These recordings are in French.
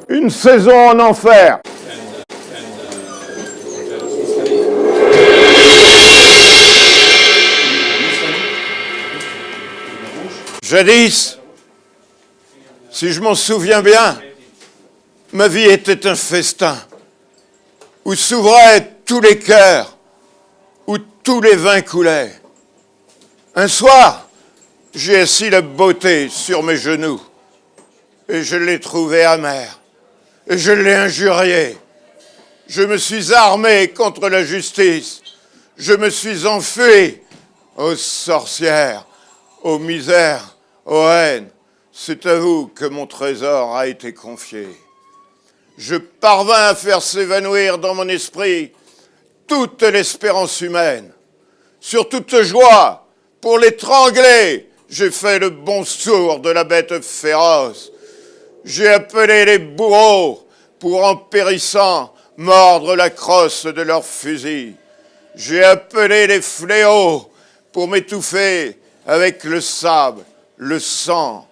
Une saison en enfer. Jadis, si je m'en souviens bien, ma vie était un festin où s'ouvraient tous les cœurs, où tous les vins coulaient. Un soir, j'ai assis la beauté sur mes genoux et je l'ai trouvée amère et je l'ai injuriée. Je me suis armé contre la justice, je me suis enfui aux sorcières, aux misères, aux haines. C'est à vous que mon trésor a été confié. Je parvins à faire s'évanouir dans mon esprit toute l'espérance humaine. Sur toute joie, pour l'étrangler, j'ai fait le bon sourd de la bête féroce. J'ai appelé les bourreaux pour, en périssant, mordre la crosse de leurs fusils. J'ai appelé les fléaux pour m'étouffer avec le sable, le sang.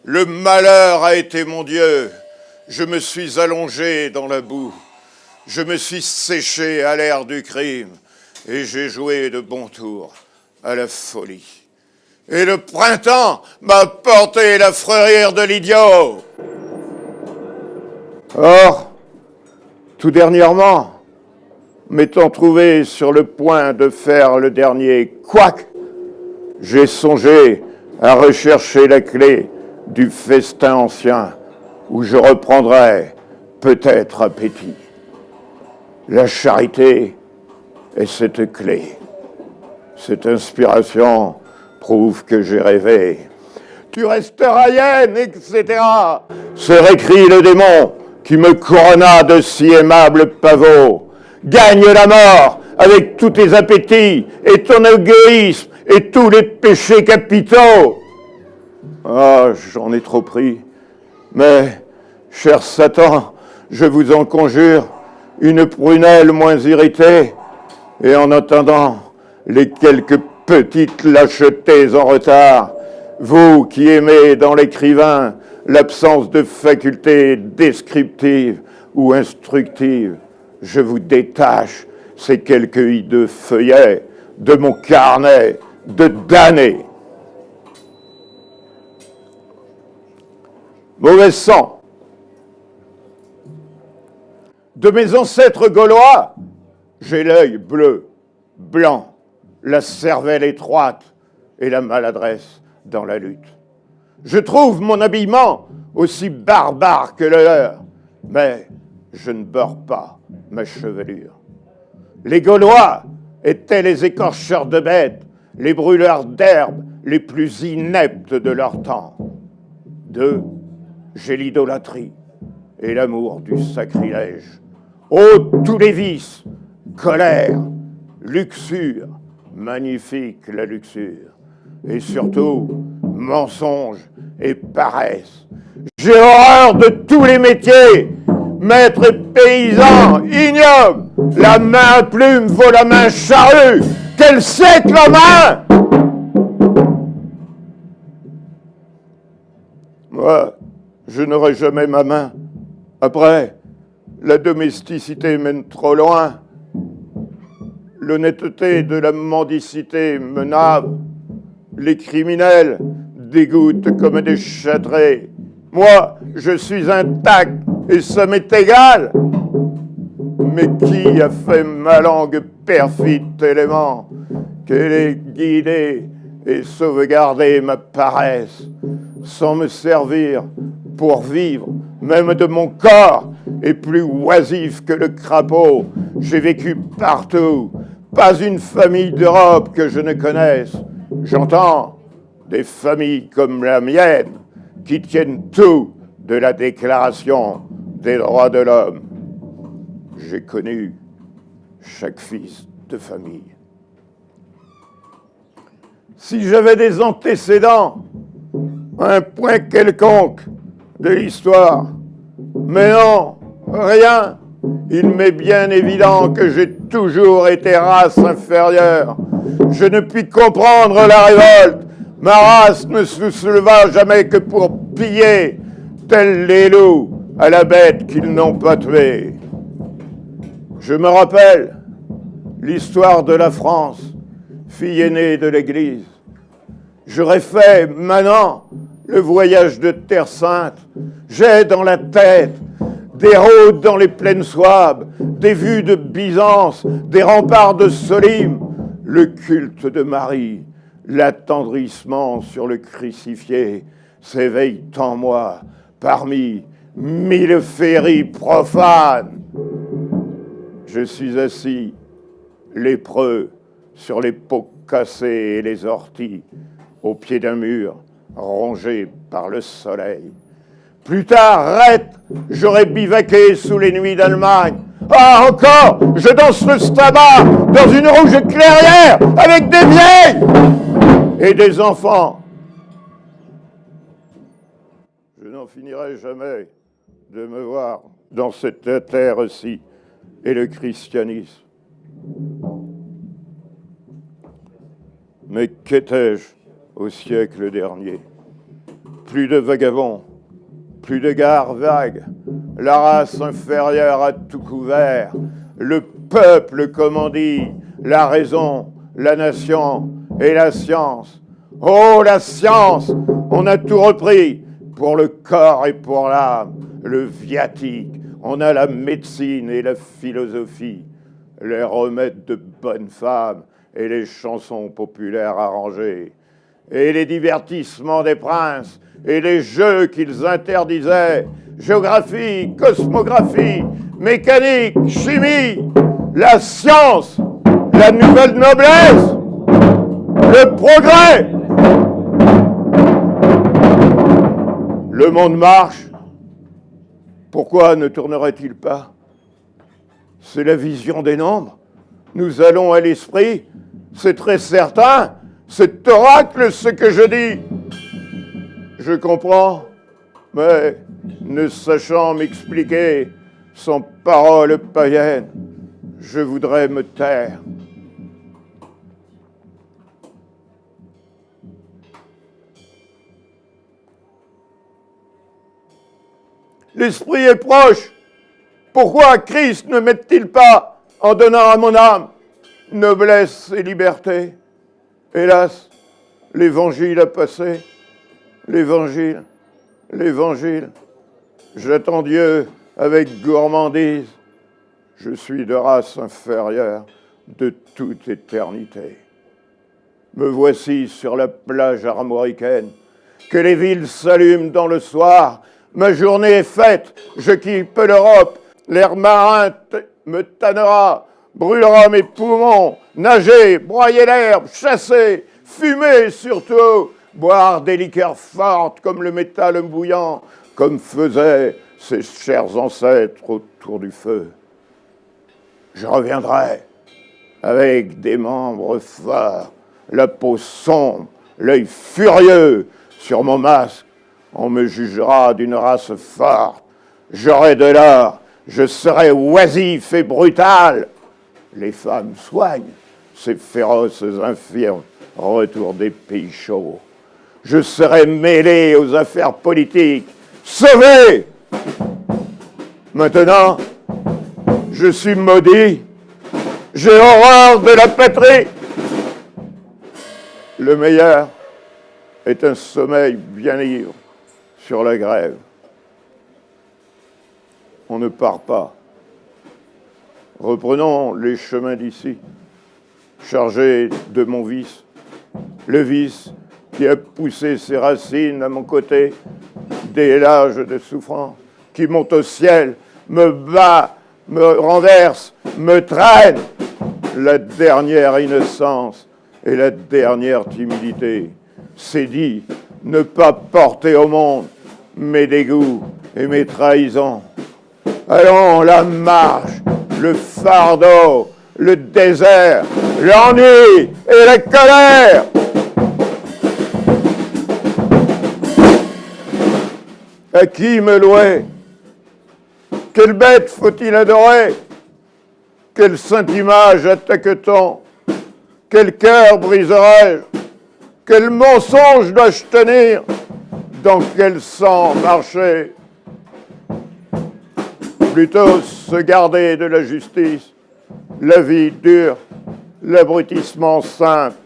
Le malheur a été mon Dieu. Je me suis allongé dans la boue. Je me suis séché à l'air du crime. Et j'ai joué de bon tour à la folie. Et le printemps m'a porté la frayeur de l'idiot. Or, tout dernièrement, m'étant trouvé sur le point de faire le dernier couac, j'ai songé à rechercher la clé du festin ancien où je reprendrai peut-être appétit. La charité est cette clé. Cette inspiration prouve que j'ai rêvé. Tu resteras hyène, etc. Se récrie le démon qui me couronna de si aimables pavots. Gagne la mort avec tous tes appétits et ton égoïsme et tous les péchés capitaux. Ah, j'en ai trop pris. Mais, cher Satan, je vous en conjure, une prunelle moins irritée, et en attendant les quelques petites lâchetés en retard, vous qui aimez dans l'écrivain l'absence de facultés descriptives ou instructives, je vous détache ces quelques hideux feuillets de mon carnet de damné. Mauvais sang. De mes ancêtres gaulois, j'ai l'œil bleu, blanc, la cervelle étroite et la maladresse dans la lutte. Je trouve mon habillement aussi barbare que le leur, mais je ne beurre pas ma chevelure. Les Gaulois étaient les écorcheurs de bêtes, les brûleurs d'herbes les plus ineptes de leur temps. D'eux, j'ai l'idolâtrie et l'amour du sacrilège. Ô tous les vices, colère, luxure, magnifique la luxure, et surtout mensonge et paresse. J'ai horreur de tous les métiers, maître paysan, ignoble, la main plume vaut la main charrue, qu'elle sèque la main. Moi, je n'aurai jamais ma main. Après, la domesticité mène trop loin. L'honnêteté de la mendicité me nave. Les criminels dégoûtent comme des châtrés. Moi, je suis intact et ça m'est égal. Mais qui a fait ma langue perfide élément, qu'elle ait guidé et sauvegardé ma paresse, sans me servir pour vivre, même de mon corps, et plus oisif que le crapaud. J'ai vécu partout, pas une famille d'Europe que je ne connaisse. J'entends des familles comme la mienne, qui tiennent tout de la Déclaration des droits de l'homme. J'ai connu chaque fils de famille. Si j'avais des antécédents, un point quelconque de l'histoire, mais non, rien. Il m'est bien évident que j'ai toujours été race inférieure. Je ne puis comprendre la révolte. Ma race ne se souleva jamais que pour piller, tels les loups, à la bête qu'ils n'ont pas tuée. Je me rappelle l'histoire de la France, fille aînée de l'Église. J'aurais fait maintenant le voyage de Terre Sainte. J'ai dans la tête des rôdes dans les plaines souabes, des vues de Byzance, des remparts de Solyme, le culte de Marie, l'attendrissement sur le crucifié s'éveille en moi parmi mille féeries profanes. Je suis assis, lépreux, sur les pots cassés et les orties, au pied d'un mur, rongé par le soleil. Plus tard, rette, j'aurais bivaqué sous les nuits d'Allemagne. Ah, encore, je danse le stabat dans une rouge clairière avec des vieilles et des enfants. Je n'en finirai jamais de me voir dans cette terre-ci et le christianisme. Mais qu'étais-je au siècle dernier? Plus de vagabonds, plus de gares vagues, la race inférieure à tout couvert, le peuple, comme on dit, la raison, la nation et la science. Oh, la science, on a tout repris pour le corps et pour l'âme, le viatique, on a la médecine et la philosophie, les remèdes de bonnes femmes et les chansons populaires arrangées, et les divertissements des princes, et les jeux qu'ils interdisaient, géographie, cosmographie, mécanique, chimie, la science, la nouvelle noblesse, le progrès. Le monde marche. Pourquoi ne tournerait-il pas? C'est la vision des nombres. Nous allons à l'esprit, c'est très certain, c'est oracle ce que je dis. Je comprends, mais ne sachant m'expliquer sans paroles païennes, je voudrais me taire. L'esprit est proche. Pourquoi Christ ne m'aide-t-il pas en donnant à mon âme noblesse et liberté? Hélas, l'évangile a passé. L'évangile, l'évangile. J'attends Dieu avec gourmandise. Je suis de race inférieure de toute éternité. Me voici sur la plage armoricaine, que les villes s'allument dans le soir. Ma journée est faite, je quitte l'Europe. L'air marin me tannera, brûlera mes poumons. Nager, broyer l'herbe, chasser, fumer surtout. Boire des liqueurs fortes comme le métal bouillant, comme faisaient ses chers ancêtres autour du feu. Je reviendrai avec des membres forts, la peau sombre, l'œil furieux. Sur mon masque, on me jugera d'une race forte. J'aurai de l'or, je serai oisif et brutal. Les femmes soignent ces féroces infirmes, retour des pays chauds. Je serai mêlé aux affaires politiques, sauvé. Maintenant, je suis maudit, j'ai horreur de la patrie. Le meilleur est un sommeil bien ivre sur la grève. On ne part pas. Reprenons les chemins d'ici, chargés de mon vice, le vice qui a poussé ses racines à mon côté, des lages de souffrance, qui monte au ciel, me bat, me renverse, me traîne. La dernière innocence et la dernière timidité, c'est dit, ne pas porter au monde mes dégoûts et mes trahisons. Allons, la marche, le fardeau, le désert, l'ennui et la colère. À qui me louer? Quelle bête faut-il adorer? Quelle sainte image attaque-t-on? Quel cœur briserai-je? Quel mensonge dois-je tenir? Dans quel sang marcher? plutôt se garder de la justice, la vie dure, l'abrutissement simple,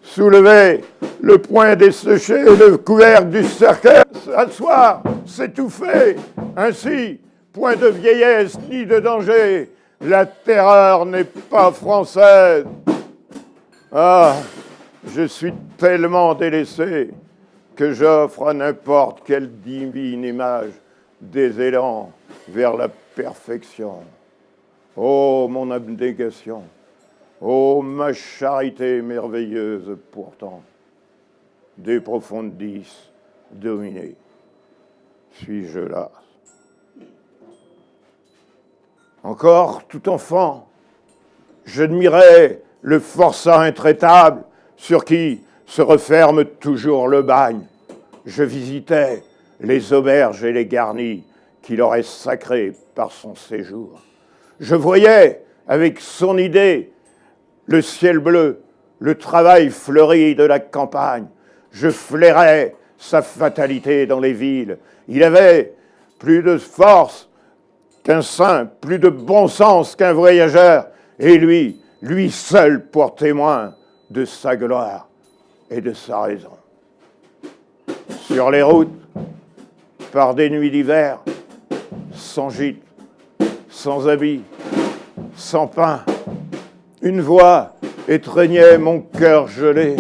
soulever le poing desséché, le couvercle du cercueil, s'asseoir, s'étouffer, ainsi, point de vieillesse ni de danger, la terreur n'est pas française. Ah, je suis tellement délaissé que j'offre à n'importe quelle divine image des élans vers la perfection. Oh, mon abnégation, oh, ma charité merveilleuse pourtant, des profondis dominés, suis-je là. Encore tout enfant, j'admirais le forçat intraitable sur qui se referme toujours le bagne. Je visitais les auberges et les garnis qu'il aurait sacrés par son séjour. Je voyais, avec son idée, le ciel bleu, le travail fleuri de la campagne. Je flairais sa fatalité dans les villes. Il avait plus de force qu'un saint, plus de bon sens qu'un voyageur, et lui seul pour témoin de sa gloire et de sa raison. Sur les routes, par des nuits d'hiver, sans gîte, sans habit, sans pain, une voix étreignait mon cœur gelé.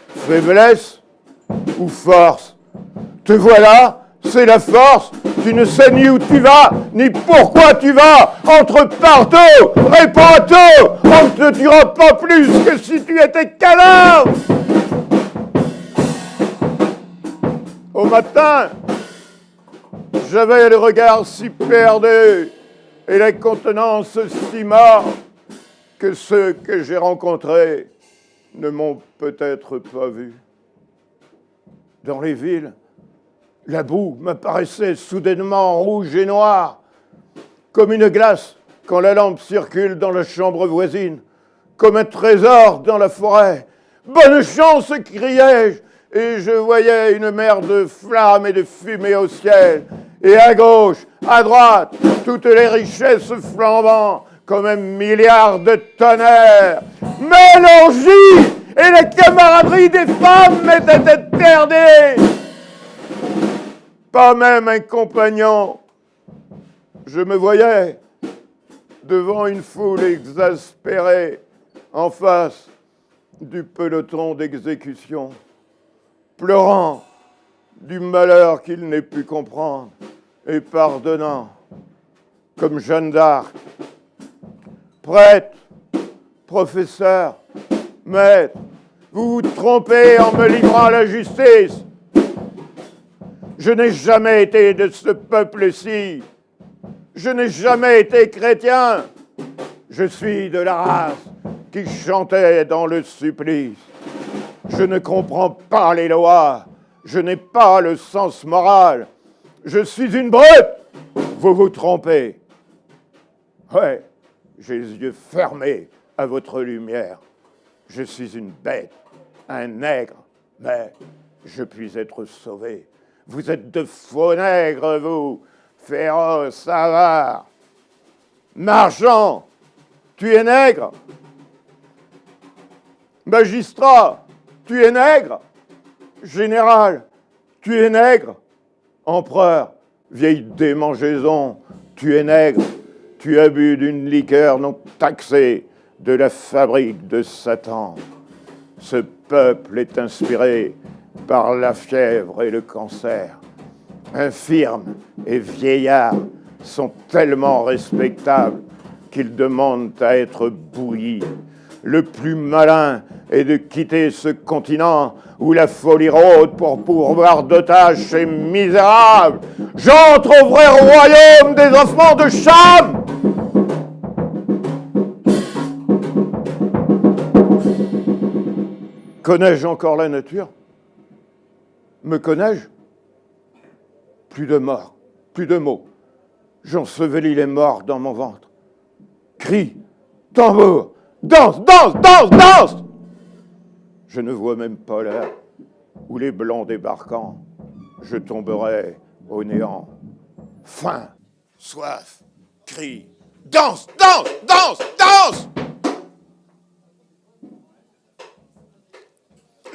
Faiblesse ou force? Te voilà, c'est la force. Tu ne sais ni où tu vas, ni pourquoi tu vas. Entre partout, réponds à tout. On ne te tuera pas plus que si tu étais cadavre. Au matin, j'avais le regard si perdu et la contenance si morte que ceux que j'ai rencontrés ne m'ont peut-être pas vu. Dans les villes, la boue m'apparaissait soudainement rouge et noire, comme une glace quand la lampe circule dans la chambre voisine, comme un trésor dans la forêt. Bonne chance, criai-je, et je voyais une mer de flammes et de fumée au ciel, et à gauche, à droite, toutes les richesses flambant comme un milliard de tonnerres. Mais l'orgie et la camaraderie des femmes m'étaient interdites. Pas même un compagnon. Je me voyais devant une foule exaspérée en face du peloton d'exécution, pleurant du malheur qu'il n'ait pu comprendre et pardonnant, comme Jeanne d'Arc. Prêtre, professeur, maître, vous vous trompez en me livrant à la justice. Je n'ai jamais été de ce peuple-ci. Je n'ai jamais été chrétien. Je suis de la race qui chantait dans le supplice. Je ne comprends pas les lois. Je n'ai pas le sens moral. Je suis une brute. Vous vous trompez. Ouais, j'ai les yeux fermés à votre lumière. Je suis une bête, un nègre, mais je puis être sauvé. Vous êtes de faux nègres, vous, féroces, avares. Marchand, tu es nègre. Magistrat, tu es nègre. Général, tu es nègre. Empereur, vieille démangeaison, tu es nègre. Tu as bu d'une liqueur non taxée de la fabrique de Satan. Ce peuple est inspiré par la fièvre et le cancer. Infirmes et vieillards sont tellement respectables qu'ils demandent à être bouillis. Le plus malin est de quitter ce continent où la folie rôde pour pourvoir d'otages ces misérables. J'entre au vrai royaume des enfants de Cham. Connais-je encore la nature? Me connais-je? Plus de morts, plus de mots. J'ensevelis les morts dans mon ventre. Cris, tambour, danse, danse, danse, danse! Je ne vois même pas l'heure où les blancs débarquant, je tomberai au néant. Faim, soif, crie « Danse, danse, danse, danse !»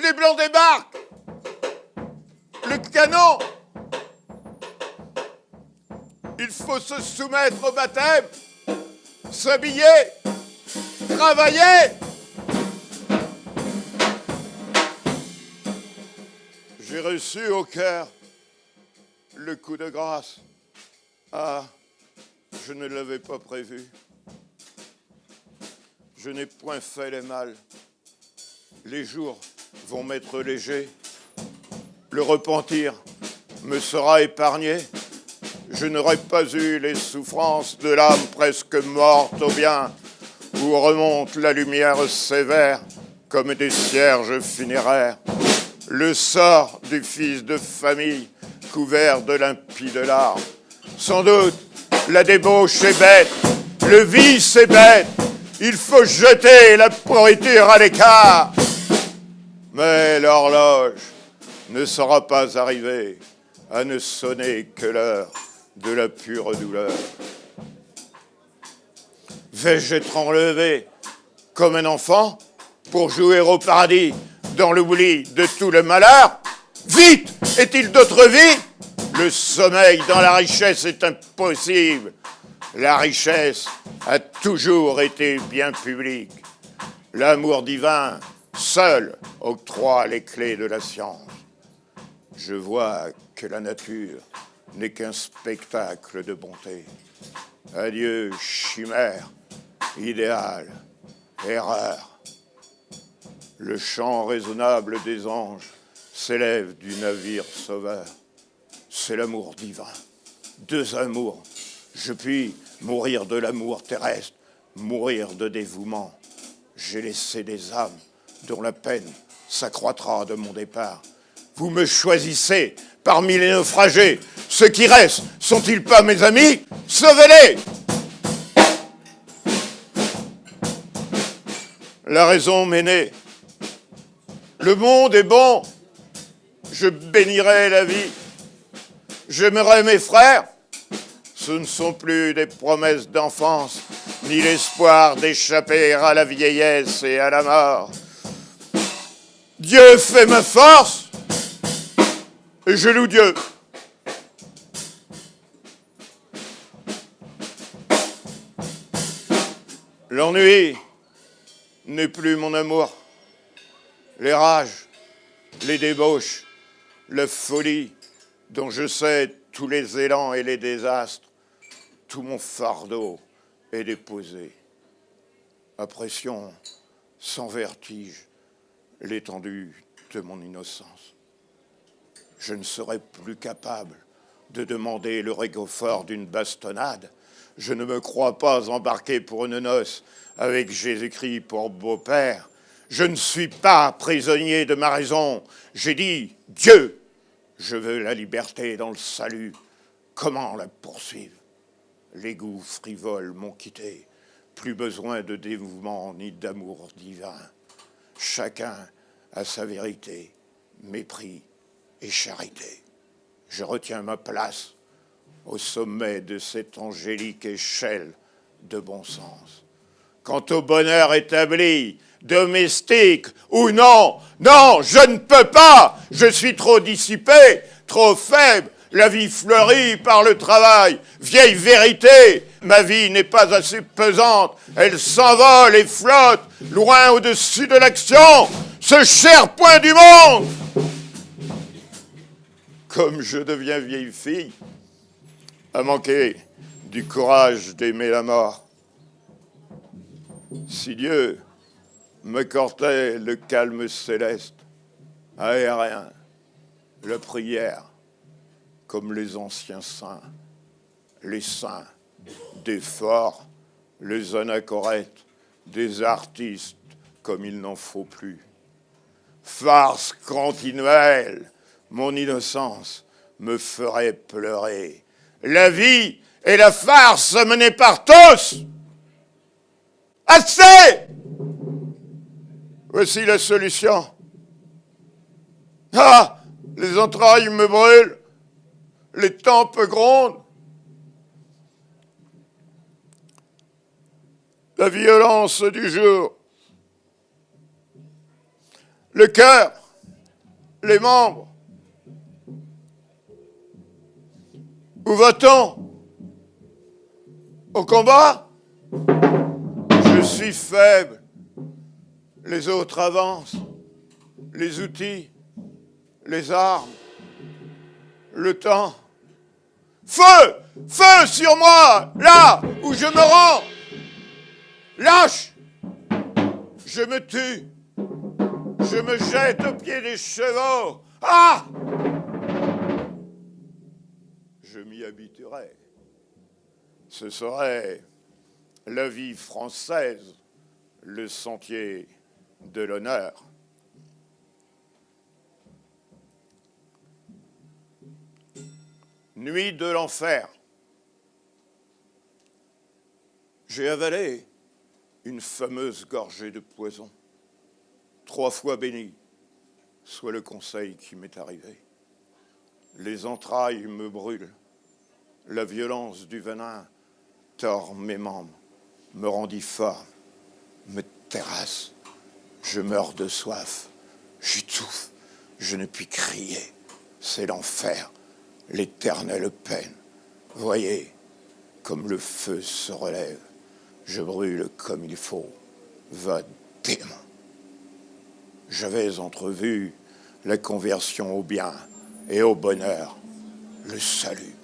Les Blancs débarquent. Le canon. Il faut se soumettre au baptême, s'habiller, travailler. J'ai reçu au cœur le coup de grâce. Ah, je ne l'avais pas prévu. Je n'ai point fait les mal. Les jours vont m'être légers. Le repentir me sera épargné. Je n'aurai pas eu les souffrances de l'âme presque morte au bien, où remonte la lumière sévère comme des cierges funéraires. Le sort du fils de famille couvert de limpides larmes. Sans doute, la débauche est bête, le vice est bête, il faut jeter la pourriture à l'écart. Mais l'horloge ne sera pas arrivée à ne sonner que l'heure de la pure douleur. Vais-je être enlevé comme un enfant pour jouer au paradis dans l'oubli de tout le malheur? Vite! Est-il d'autre vie? Le sommeil dans la richesse est impossible. La richesse a toujours été bien publique. L'amour divin seul octroie les clés de la science. Je vois que la nature n'est qu'un spectacle de bonté. Adieu, chimère, idéal, erreur. Le chant raisonnable des anges s'élève du navire sauveur. C'est l'amour divin. Deux amours. Je puis mourir de l'amour terrestre, mourir de dévouement. J'ai laissé des âmes dont la peine s'accroîtra de mon départ. Vous me choisissez parmi les naufragés. Ceux qui restent, sont-ils pas mes amis? Sauvez-les! La raison m'est née. Le monde est bon. Je bénirai la vie. J'aimerai mes frères. Ce ne sont plus des promesses d'enfance, ni l'espoir d'échapper à la vieillesse et à la mort. Dieu fait ma force, et je loue Dieu. L'ennui n'est plus mon amour. Les rages, les débauches, la folie, dont je sais tous les élans et les désastres, tout mon fardeau est déposé. À pression, sans vertige, l'étendue de mon innocence. Je ne serai plus capable de demander le réconfort d'une bastonnade. Je ne me crois pas embarqué pour une noce avec Jésus-Christ pour beau-père. Je ne suis pas prisonnier de ma raison. J'ai dit « Dieu, je veux la liberté dans le salut. Comment la poursuivre? Les goûts frivoles m'ont quitté. Plus besoin de dévouement ni d'amour divin. Chacun a sa vérité, mépris et charité. Je retiens ma place au sommet de cette angélique échelle de bon sens. Quant au bonheur établi, domestique ou non, non, je ne peux pas, je suis trop dissipé, trop faible, la vie fleurit par le travail, vieille vérité, ma vie n'est pas assez pesante, elle s'envole et flotte, loin au-dessus de l'action, ce cher point du monde. Comme je deviens vieille fille, à manquer du courage d'aimer la mort. Si Dieu m'accordait le calme céleste, aérien, la prière, comme les anciens saints, les saints, des forts, les anachorètes, des artistes, comme il n'en faut plus. Farce continuelle, mon innocence me ferait pleurer. La vie est la farce menée par tous. Assez! Voici la solution. Ah! Les entrailles me brûlent, les tempes grondent. la violence du jour. Le cœur, les membres. Où va-t-on? Au combat? Je suis faible. Les autres avancent. Les outils, les armes, le temps. Feu! Feu sur moi! Là où je me rends! Lâche! Je me tue! Je me jette aux pieds des chevaux! Ah! Je m'y habituerai. Ce serait la vie française, le sentier de l'honneur. Nuit de l'enfer. J'ai avalé une fameuse gorgée de poison. 3 fois béni soit le conseil qui m'est arrivé. Les entrailles me brûlent. La violence du venin tord mes membres, me rend difforme, me terrasse. Je meurs de soif, j'étouffe, je ne puis crier. C'est l'enfer, l'éternelle peine. Voyez, comme le feu se relève, je brûle comme il faut. Va, démon! J'avais entrevu la conversion au bien et au bonheur, le salut.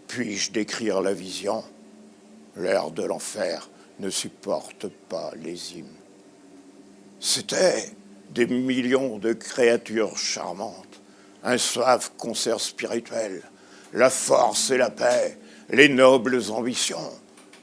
Puis-je décrire la vision? L'air de l'enfer ne supporte pas les hymnes. C'étaient des millions de créatures charmantes, un suave concert spirituel, la force et la paix, les nobles ambitions.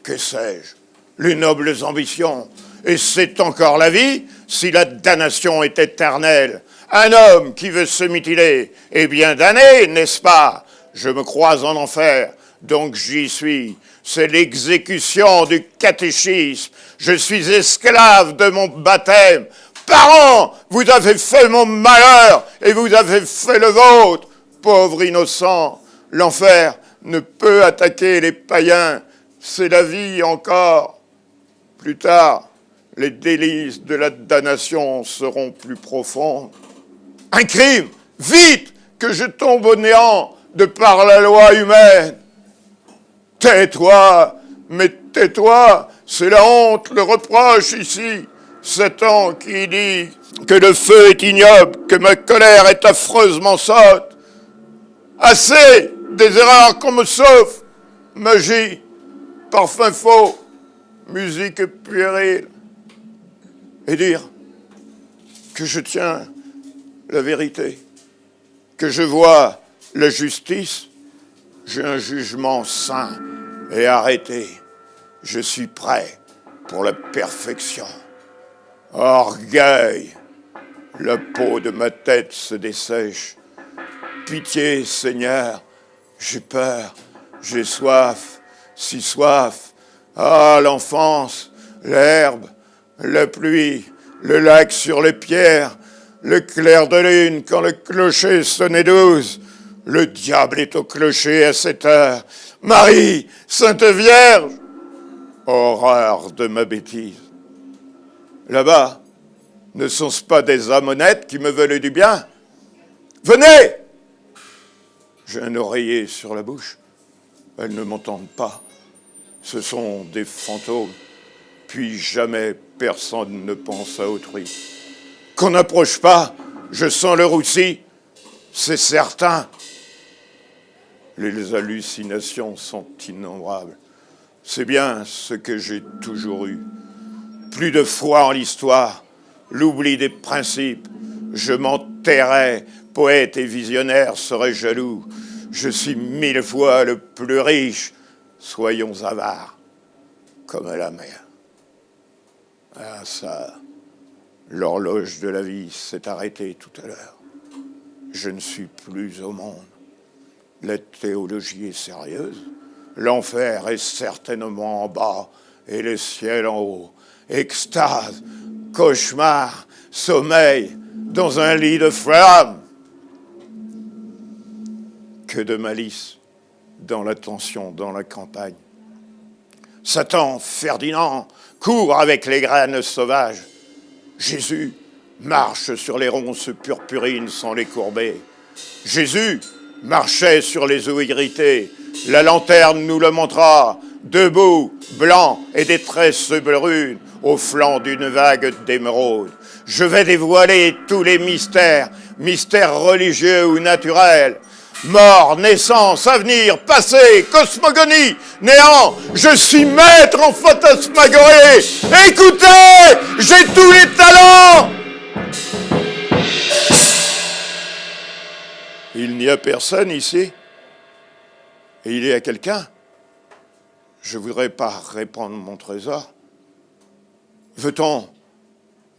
Que sais-je? Les nobles ambitions. Et c'est encore la vie si la damnation est éternelle. Un homme qui veut se mutiler est bien damné, n'est-ce pas? Je me crois en enfer, donc j'y suis. C'est l'exécution du catéchisme. Je suis esclave de mon baptême. Parents, vous avez fait mon malheur et vous avez fait le vôtre. Pauvre innocent, l'enfer ne peut attaquer les païens. C'est la vie encore. Plus tard, les délices de la damnation seront plus profondes. Un crime, vite, que je tombe au néant de par la loi humaine. Tais-toi, mais tais-toi, c'est la honte, le reproche ici. Satan qui dit que le feu est ignoble, que ma colère est affreusement sotte. Assez des erreurs qu'on me sauve. Magie, parfum faux, musique puérile. Et dire que je tiens la vérité, que je vois la justice, j'ai un jugement saint et arrêté. Je suis prêt pour la perfection. Orgueil, la peau de ma tête se dessèche. Pitié, Seigneur, j'ai peur, j'ai soif, si soif. Ah, l'enfance, l'herbe, la pluie, le lac sur les pierres, le clair de lune quand le clocher sonnait 12. Le diable est au clocher à 7 heures. Marie, Sainte Vierge! Horreur de ma bêtise. Là-bas, ne sont-ce pas des ammonettes qui me veulent du bien? Venez! J'ai un oreiller sur la bouche. Elles ne m'entendent pas. Ce sont des fantômes. Puis jamais personne ne pense à autrui. Qu'on n'approche pas, je sens le roussi, c'est certain. Les hallucinations sont innombrables. C'est bien ce que j'ai toujours eu. Plus de foi en l'histoire, l'oubli des principes. Je m'enterrais, poète et visionnaire serait jaloux. Je suis 1000 fois le plus riche. Soyons avares, comme la mer. Ah ça, l'horloge de la vie s'est arrêtée tout à l'heure. Je ne suis plus au monde. La théologie est sérieuse. L'enfer est certainement en bas et le ciel en haut. Extase, cauchemar, sommeil dans un lit de flammes. Que de malice dans la tension, dans la campagne. Satan, Ferdinand, court avec les graines sauvages. Jésus marche sur les ronces purpurines sans les courber. Jésus marchait sur les eaux irritées. La lanterne nous le montra, debout, blanc et des tresses brunes, au flanc d'une vague d'émeraude. Je vais dévoiler tous les mystères, mystères religieux ou naturels. Mort, naissance, avenir, passé, cosmogonie, néant, je suis maître en fantasmagorie. Écoutez, j'ai tous les talents. Il n'y a personne ici. Et il y a quelqu'un. Je ne voudrais pas répandre mon trésor. Veut-on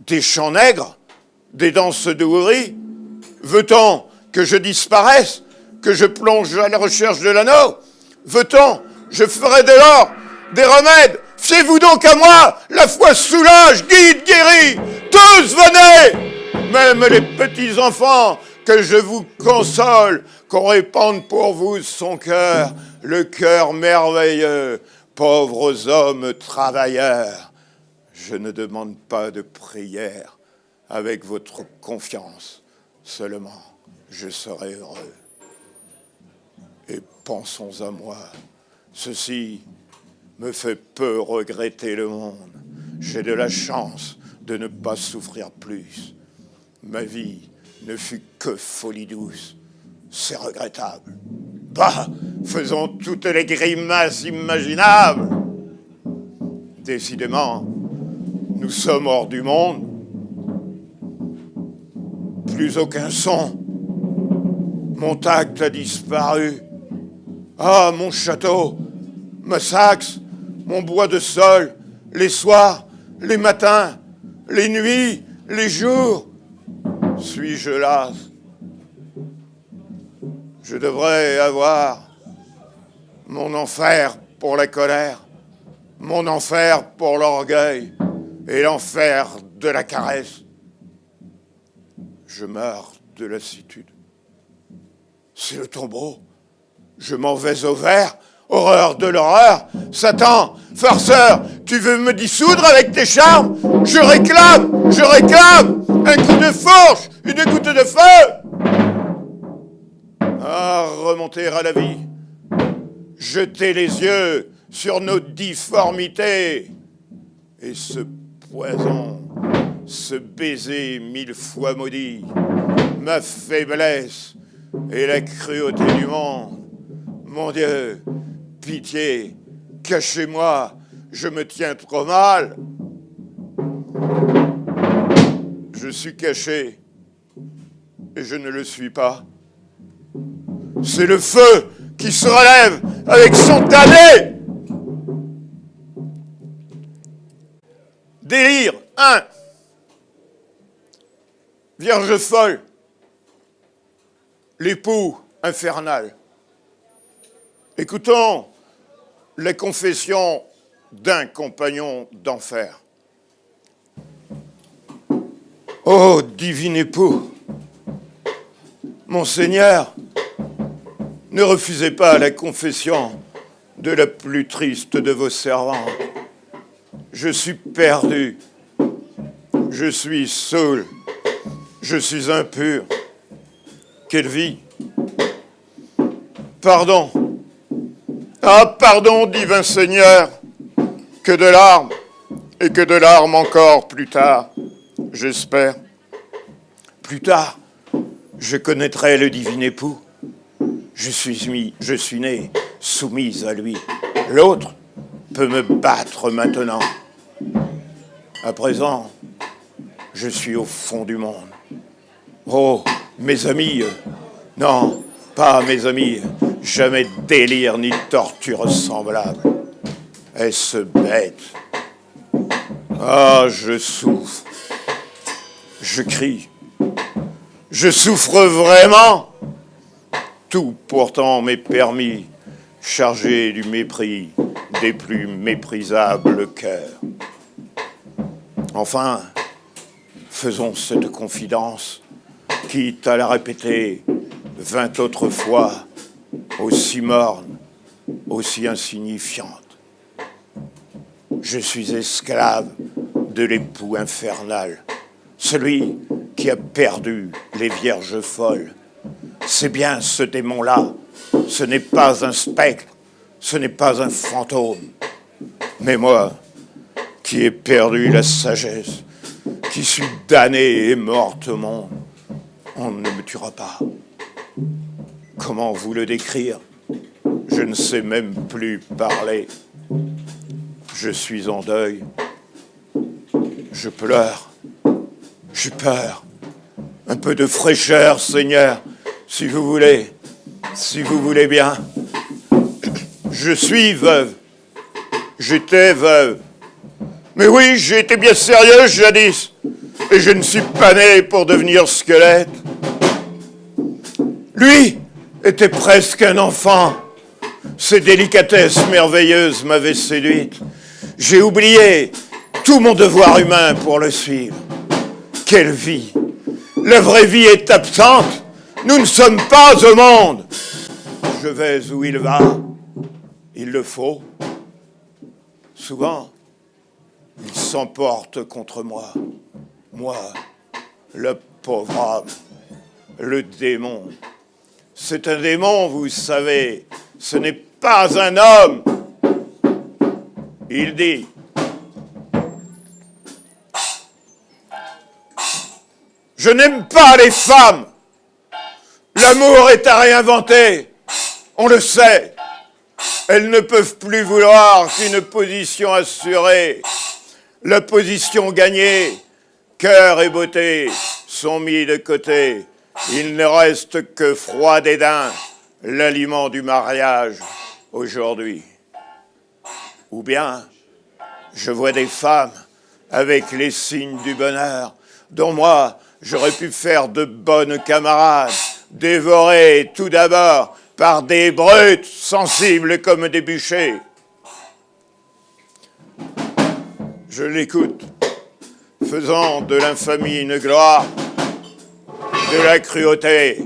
des chants nègres, des danses de houris? Veut-on que je disparaisse, que je plonge à la recherche de l'anneau? Veut-on, je ferai de l'or, des remèdes? Fiez-vous donc à moi, la foi soulage, guide, guérit. Tous venez, même les petits enfants, que je vous console, qu'on répande pour vous son cœur, le cœur merveilleux, pauvres hommes travailleurs. Je ne demande pas de prière, avec votre confiance, seulement je serai heureux. Et pensons à moi, ceci me fait peu regretter le monde. J'ai de la chance de ne pas souffrir plus. Ma vie ne fut que folie douce. C'est regrettable. Bah, faisons toutes les grimaces imaginables. Décidément, nous sommes hors du monde. Plus aucun son. Mon tact a disparu. Ah, mon château, ma saxe, mon bois de sol, les soirs, les matins, les nuits, les jours. Suis-je las? Je devrais avoir mon enfer pour la colère, mon enfer pour l'orgueil et l'enfer de la caresse. Je meurs de lassitude. C'est le tombeau. Je m'en vais au vert. Horreur de l'horreur. Satan, farceur, tu veux me dissoudre avec tes charmes? Je réclame un coup de fourche, une goutte de feu. Ah, remonter à la vie. Jeter les yeux sur nos difformités. Et ce poison, ce baiser 1000 fois maudit, ma faiblesse et la cruauté du monde. Mon Dieu, pitié, cachez-moi, je me tiens trop mal. Je suis caché et je ne le suis pas. C'est le feu qui se relève avec son damné. Délire 1. Vierge folle. L'époux infernal. Écoutons les confessions d'un compagnon d'enfer. Ô divin époux, mon Seigneur, ne refusez pas la confession de la plus triste de vos servantes. Je suis perdu, je suis saoul, je suis impur. Quelle vie! Pardon! Ah, pardon, divin Seigneur! Que de larmes, et que de larmes encore plus tard, j'espère. Plus tard, je connaîtrai le divin époux. Je suis né soumise à lui. L'autre peut me battre maintenant. À présent, je suis au fond du monde. Oh, mes amis, non, pas mes amis, jamais délire ni torture semblable. Est-ce bête? Ah, je souffre, je crie, je souffre vraiment. Tout pourtant m'est permis, chargé du mépris des plus méprisables cœurs. Enfin, faisons cette confidence, quitte à la répéter 20 autres fois, aussi morne, aussi insignifiante. Je suis esclave de l'époux infernal, celui qui a perdu les vierges folles. C'est bien ce démon-là, ce n'est pas un spectre, ce n'est pas un fantôme. Mais moi, qui ai perdu la sagesse, qui suis damné et morte au monde, on ne me tuera pas. Comment vous le décrire? Je ne sais même plus parler. Je suis en deuil. Je pleure. J'ai peur. Un peu de fraîcheur, Seigneur, si vous voulez bien. Je suis veuve. J'étais veuve. Mais oui, j'ai été bien sérieuse jadis. Et je ne suis pas né pour devenir squelette. Lui était presque un enfant. Ses délicatesses merveilleuses m'avaient séduite. J'ai oublié tout mon devoir humain pour le suivre. Quelle vie! La vraie vie est absente. Nous ne sommes pas au monde. Je vais où il va. Il le faut. Souvent, il s'emporte contre moi. Moi, le pauvre homme, le démon. C'est un démon, vous savez. Ce n'est pas un homme. Il dit: je n'aime pas les femmes. L'amour est à réinventer. On le sait. Elles ne peuvent plus vouloir qu'une position assurée. La position gagnée, cœur et beauté sont mis de côté. Il ne reste que froid dédain, l'aliment du mariage aujourd'hui. Ou bien, je vois des femmes avec les signes du bonheur, dont moi, j'aurais pu faire de bonnes camarades, dévorées tout d'abord par des brutes sensibles comme des bûchers. Je l'écoute, faisant de l'infamie une gloire, de la cruauté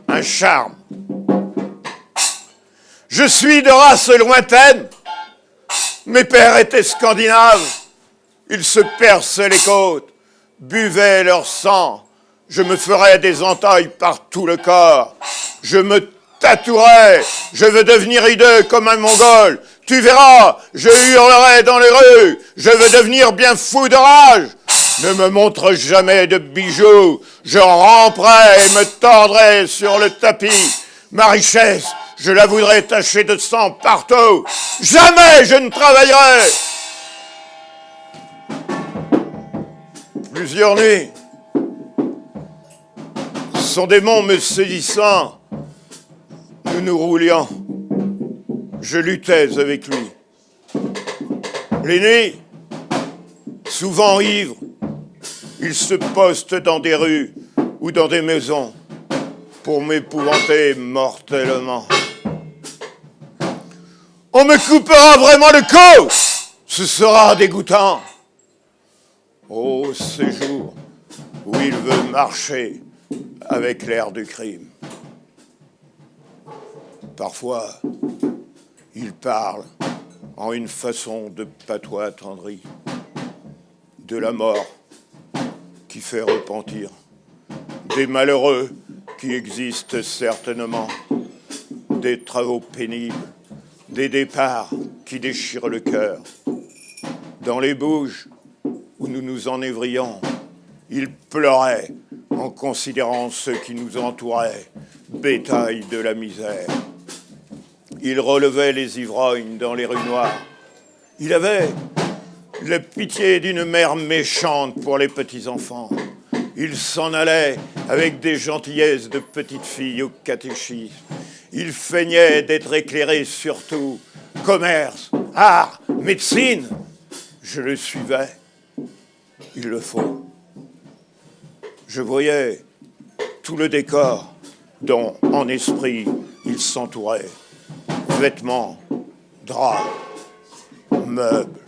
un charme. Je suis de race lointaine, mes pères étaient scandinaves, ils se perçaient les côtes, buvaient leur sang, je me ferais des entailles par tout le corps, je me tatouerais, je veux devenir hideux comme un Mongol, tu verras, je hurlerai dans les rues, je veux devenir bien fou de rage. Ne me montre jamais de bijoux, je ramperai et me tordrai sur le tapis. Ma richesse, je la voudrais tachée de sang partout. Jamais je ne travaillerai. Plusieurs nuits, son démon me saisissant, nous nous roulions. Je luttais avec lui. Les nuits, souvent ivre, il se poste dans des rues ou dans des maisons pour m'épouvanter mortellement. On me coupera vraiment le cou, ce sera dégoûtant. Ô séjour où il veut marcher avec l'air du crime. Parfois, il parle en une façon de patois attendri, de la mort qui fait repentir, des malheureux qui existent certainement, des travaux pénibles, des départs qui déchirent le cœur. Dans les bouges où nous nous enivrions, il pleurait en considérant ceux qui nous entouraient, bétail de la misère. Il relevait les ivrognes dans les rues noires. Il avait la pitié d'une mère méchante pour les petits-enfants. Il s'en allait avec des gentillesses de petites filles au catéchisme. Il feignait d'être éclairé sur tout. Commerce, art, médecine. Je le suivais. Il le faut. Je voyais tout le décor dont, en esprit, il s'entourait. Vêtements, draps, meubles.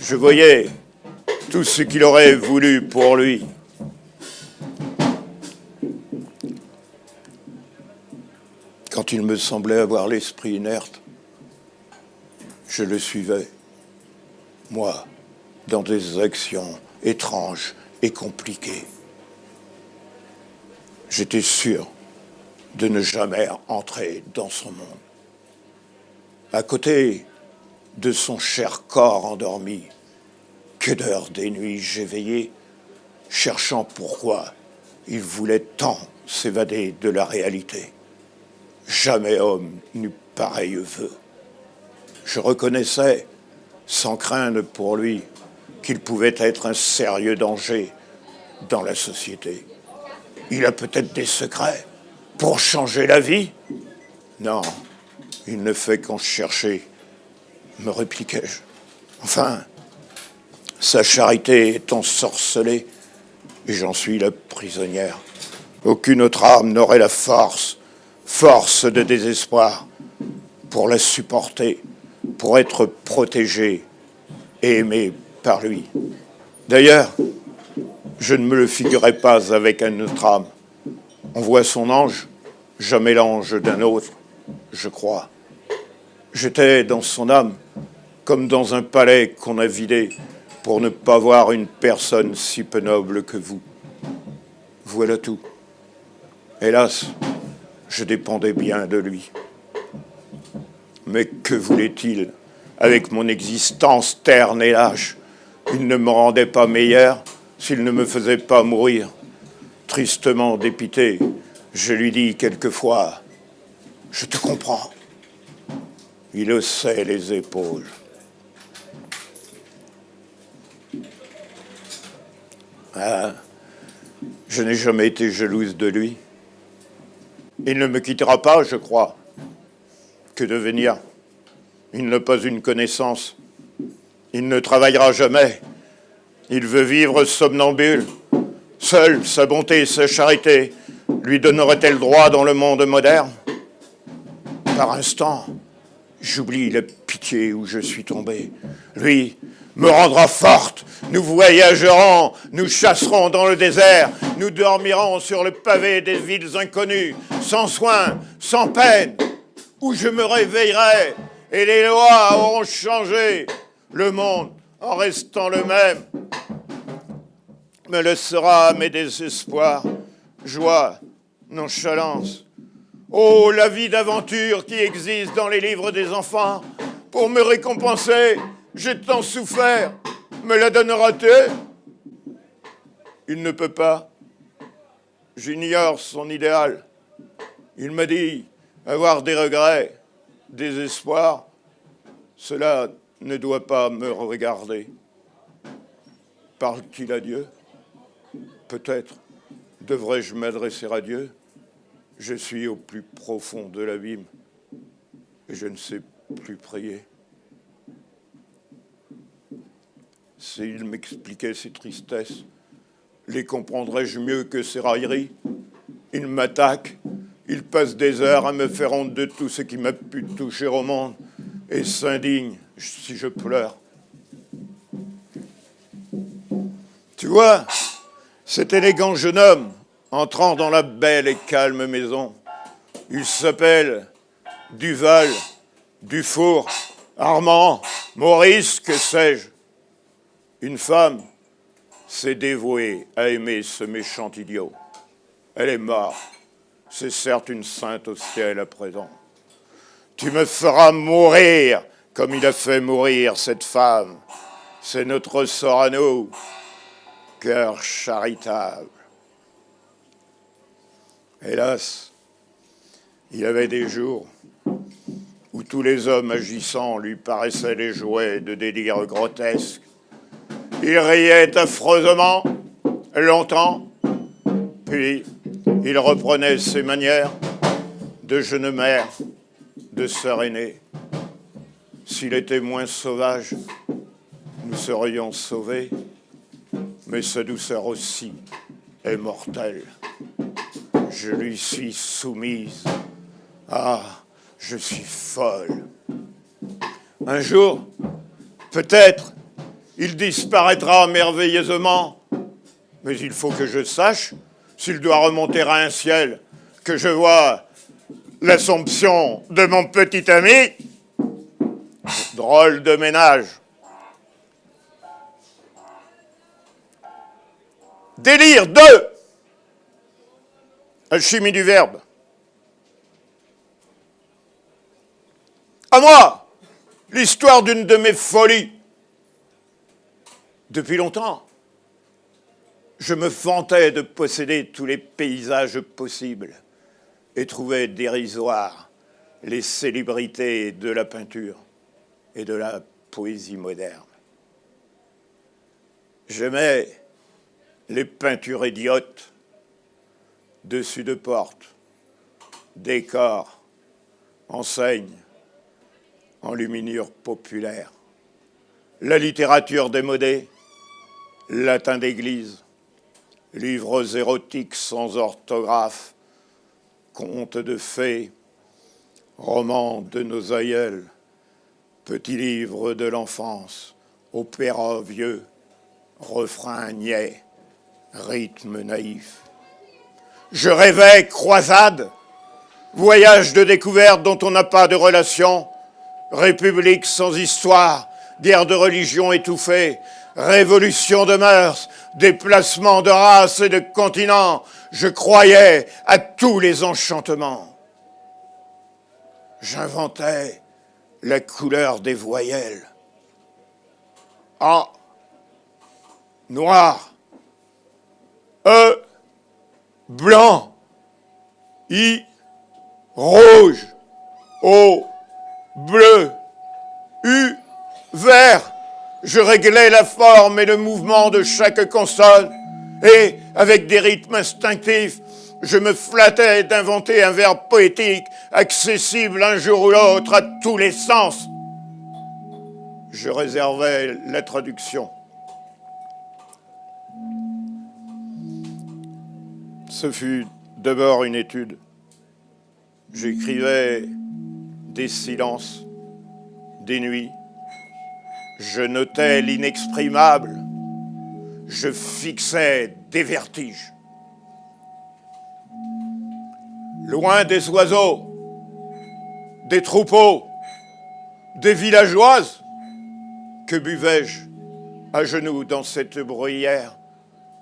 Je voyais tout ce qu'il aurait voulu pour lui. Quand il me semblait avoir l'esprit inerte, je le suivais. moi, dans des actions étranges et compliquées. J'étais sûr de ne jamais entrer dans son monde. À côté de son cher corps endormi, que d'heures des nuits j'ai veillé, cherchant pourquoi il voulait tant s'évader de la réalité. Jamais homme n'eut pareil vœu. Je reconnaissais, sans craindre pour lui, qu'il pouvait être un sérieux danger dans la société. Il a peut-être des secrets pour changer la vie? Non, il ne fait qu'en chercher, me répliquai-je. Enfin, sa charité est ensorcelée et j'en suis la prisonnière. Aucune autre âme n'aurait la force de désespoir, pour la supporter, pour être protégée et aimée par lui. D'ailleurs, je ne me le figurais pas avec un autre âme. On voit son ange, jamais l'ange d'un autre, je crois. J'étais dans son âme, comme dans un palais qu'on a vidé pour ne pas voir une personne si peu noble que vous. Voilà tout. Hélas, je dépendais bien de lui. Mais que voulait-il avec mon existence terne et lâche? Il ne me rendait pas meilleur s'il ne me faisait pas mourir. Tristement dépité, je lui dis quelquefois « Je te comprends ». Il haussait les épaules. Ah, je n'ai jamais été jalouse de lui. Il ne me quittera pas, je crois. Que devenir? Il n'a pas une connaissance. Il ne travaillera jamais. Il veut vivre somnambule. Seule sa bonté et sa charité lui donneraient-elles droit dans le monde moderne? Par instant, j'oublie la pitié où je suis tombé. Lui me rendra forte. Nous voyagerons, nous chasserons dans le désert, nous dormirons sur le pavé des villes inconnues, sans soin, sans peine, où je me réveillerai et les lois auront changé. Le monde, en restant le même, me laissera mes désespoirs, joie, nonchalance. Oh, la vie d'aventure qui existe dans les livres des enfants, pour me récompenser, j'ai tant souffert, me la donnera-t-il? Il ne peut pas. J'ignore son idéal. Il m'a dit avoir des regrets, des espoirs. Cela ne doit pas me regarder. Parle-t-il à Dieu? Peut-être devrais-je m'adresser à Dieu. Je suis au plus profond de l'abîme et je ne sais plus prier. S'il m'expliquait ses tristesses, les comprendrais-je mieux que ses railleries? Il m'attaque, il passe des heures à me faire honte de tout ce qui m'a pu toucher au monde et s'indigne si je pleure. Tu vois, cet élégant jeune homme entrant dans la belle et calme maison, il s'appelle Duval, Dufour, Armand, Maurice, que sais-je. Une femme s'est dévouée à aimer ce méchant idiot. Elle est morte. C'est certes une sainte au ciel à présent. Tu me feras mourir comme il a fait mourir cette femme. C'est notre sort à nous, cœur charitable. Hélas, il y avait des jours où tous les hommes agissants lui paraissaient les jouets de délires grotesques. Il riait affreusement, longtemps, puis il reprenait ses manières de jeune mère, de sœur aînée. S'il était moins sauvage, nous serions sauvés, mais sa douceur aussi est mortelle. Je lui suis soumise. Ah, je suis folle. Un jour, peut-être, il disparaîtra merveilleusement, mais il faut que je sache s'il doit remonter à un ciel, que je vois l'Assomption de mon petit ami. Drôle de ménage. Délire 2. Alchimie du verbe. À moi, l'histoire d'une de mes folies. Depuis longtemps, je me vantais de posséder tous les paysages possibles et trouvais dérisoires les célébrités de la peinture et de la poésie moderne. J'aimais les peintures idiotes, dessus de portes, décors, enseignes, enluminures populaires, la littérature démodée, latin d'église, livres érotiques sans orthographe, contes de fées, romans de nos aïeuls, petits livres de l'enfance, opéras vieux, refrains niais, rythme naïf. Je rêvais croisade, voyage de découverte dont on n'a pas de relation, république sans histoire, guerre de religion étouffée, révolution de mœurs, déplacement de races et de continents. Je croyais à tous les enchantements. J'inventais la couleur des voyelles. A, noir. E, blanc. I, rouge. O, bleu. U, vert. Je réglais la forme et le mouvement de chaque consonne. Et, avec des rythmes instinctifs, je me flattais d'inventer un verbe poétique, accessible un jour ou l'autre à tous les sens. Je réservais la traduction. Ce fut d'abord une étude. J'écrivais des silences, des nuits. Je notais l'inexprimable. Je fixais des vertiges. Loin des oiseaux, des troupeaux, des villageoises, que buvais-je à genoux dans cette bruyère,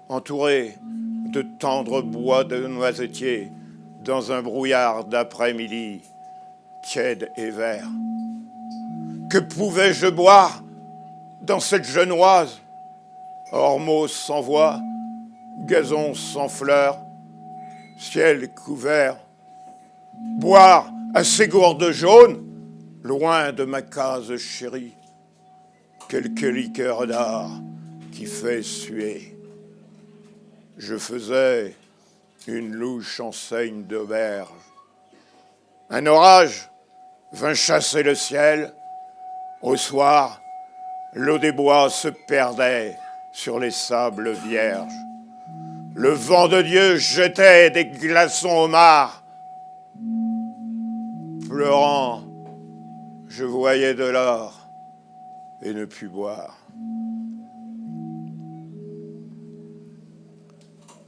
entouré de tendres bois de noisetiers, dans un brouillard d'après-midi, tiède et vert. Que pouvais-je boire dans cette genoise, ormeaux sans voix, gazon sans fleurs, ciel couvert, boire à ces gourdes jaunes, loin de ma case chérie, quelques liqueurs d'art qui fait suer. Je faisais une louche enseigne d'auberge. Un orage vint chasser le ciel. Au soir, l'eau des bois se perdait sur les sables vierges. Le vent de Dieu jetait des glaçons au mar. Pleurant, je voyais de l'or et ne pus boire.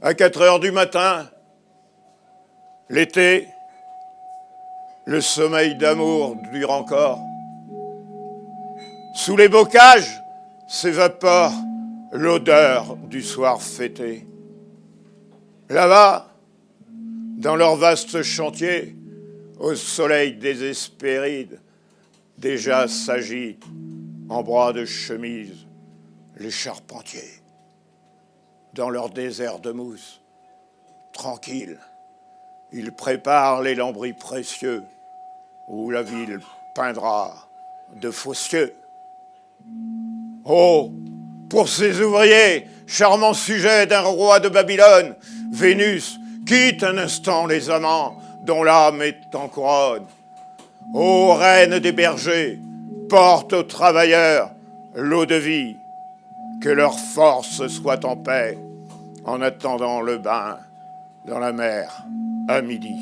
À 4 heures du matin, l'été, le sommeil d'amour dure encore. Sous les bocages s'évapore l'odeur du soir fêté. Là-bas, dans leur vaste chantier, au soleil des Hespérides, déjà s'agitent, en bras de chemise, les charpentiers. Dans leur désert de mousse, tranquilles, ils préparent les lambris précieux, où la ville peindra de faux cieux. Oh, pour ces ouvriers, charmants sujets d'un roi de Babylone, Vénus quitte un instant les amants dont l'âme est en couronne. Ô reine des bergers, porte aux travailleurs l'eau de vie, que leur force soit en paix en attendant le bain dans la mer à midi.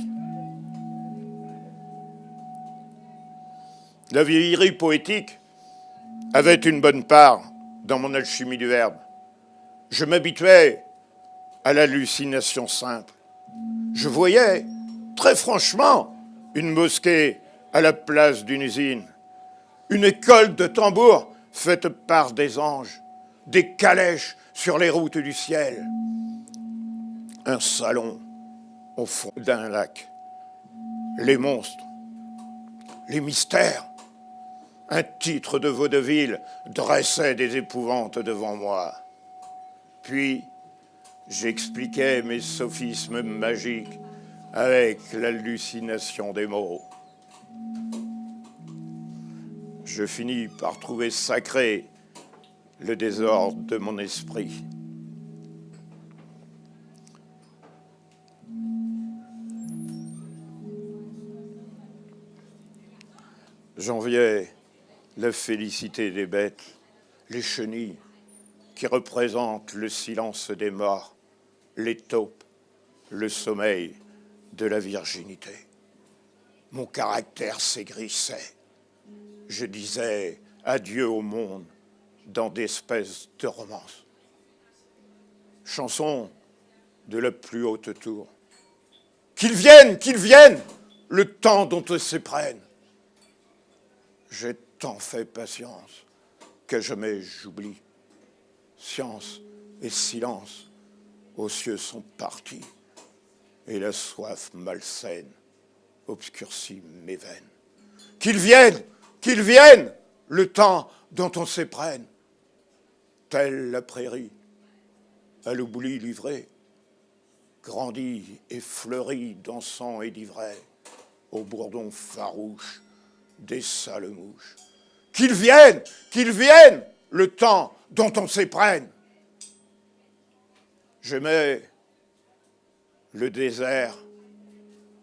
La vieillerie poétique avait une bonne part dans mon alchimie du verbe. Je m'habituais à l'hallucination simple. Je voyais, très franchement, une mosquée à la place d'une usine, une école de tambours faite par des anges, des calèches sur les routes du ciel. Un salon au fond d'un lac. Les monstres, les mystères. Un titre de vaudeville dressait des épouvantes devant moi. Puis, j'expliquais mes sophismes magiques avec l'hallucination des mots. Je finis par trouver sacré le désordre de mon esprit. J'enviais la félicité des bêtes, les chenilles qui représentent le silence des morts, les taupes, le sommeil de la virginité. Mon caractère s'aigrissait. Je disais adieu au monde dans d'espèces de romances. Chanson de la plus haute tour. Qu'ils viennent, le temps dont eux s'éprennent. J'ai tant fait patience que jamais j'oublie. Science et silence aux cieux sont partis, et la soif malsaine obscurcit mes veines. Qu'ils viennent, le temps dont on s'éprenne. Telle la prairie, à l'oubli livrée, grandit et fleurit d'encens et d'ivraie, au bourdon farouche des sales mouches. Qu'ils viennent, le temps dont on s'éprenne. J'aimais le désert,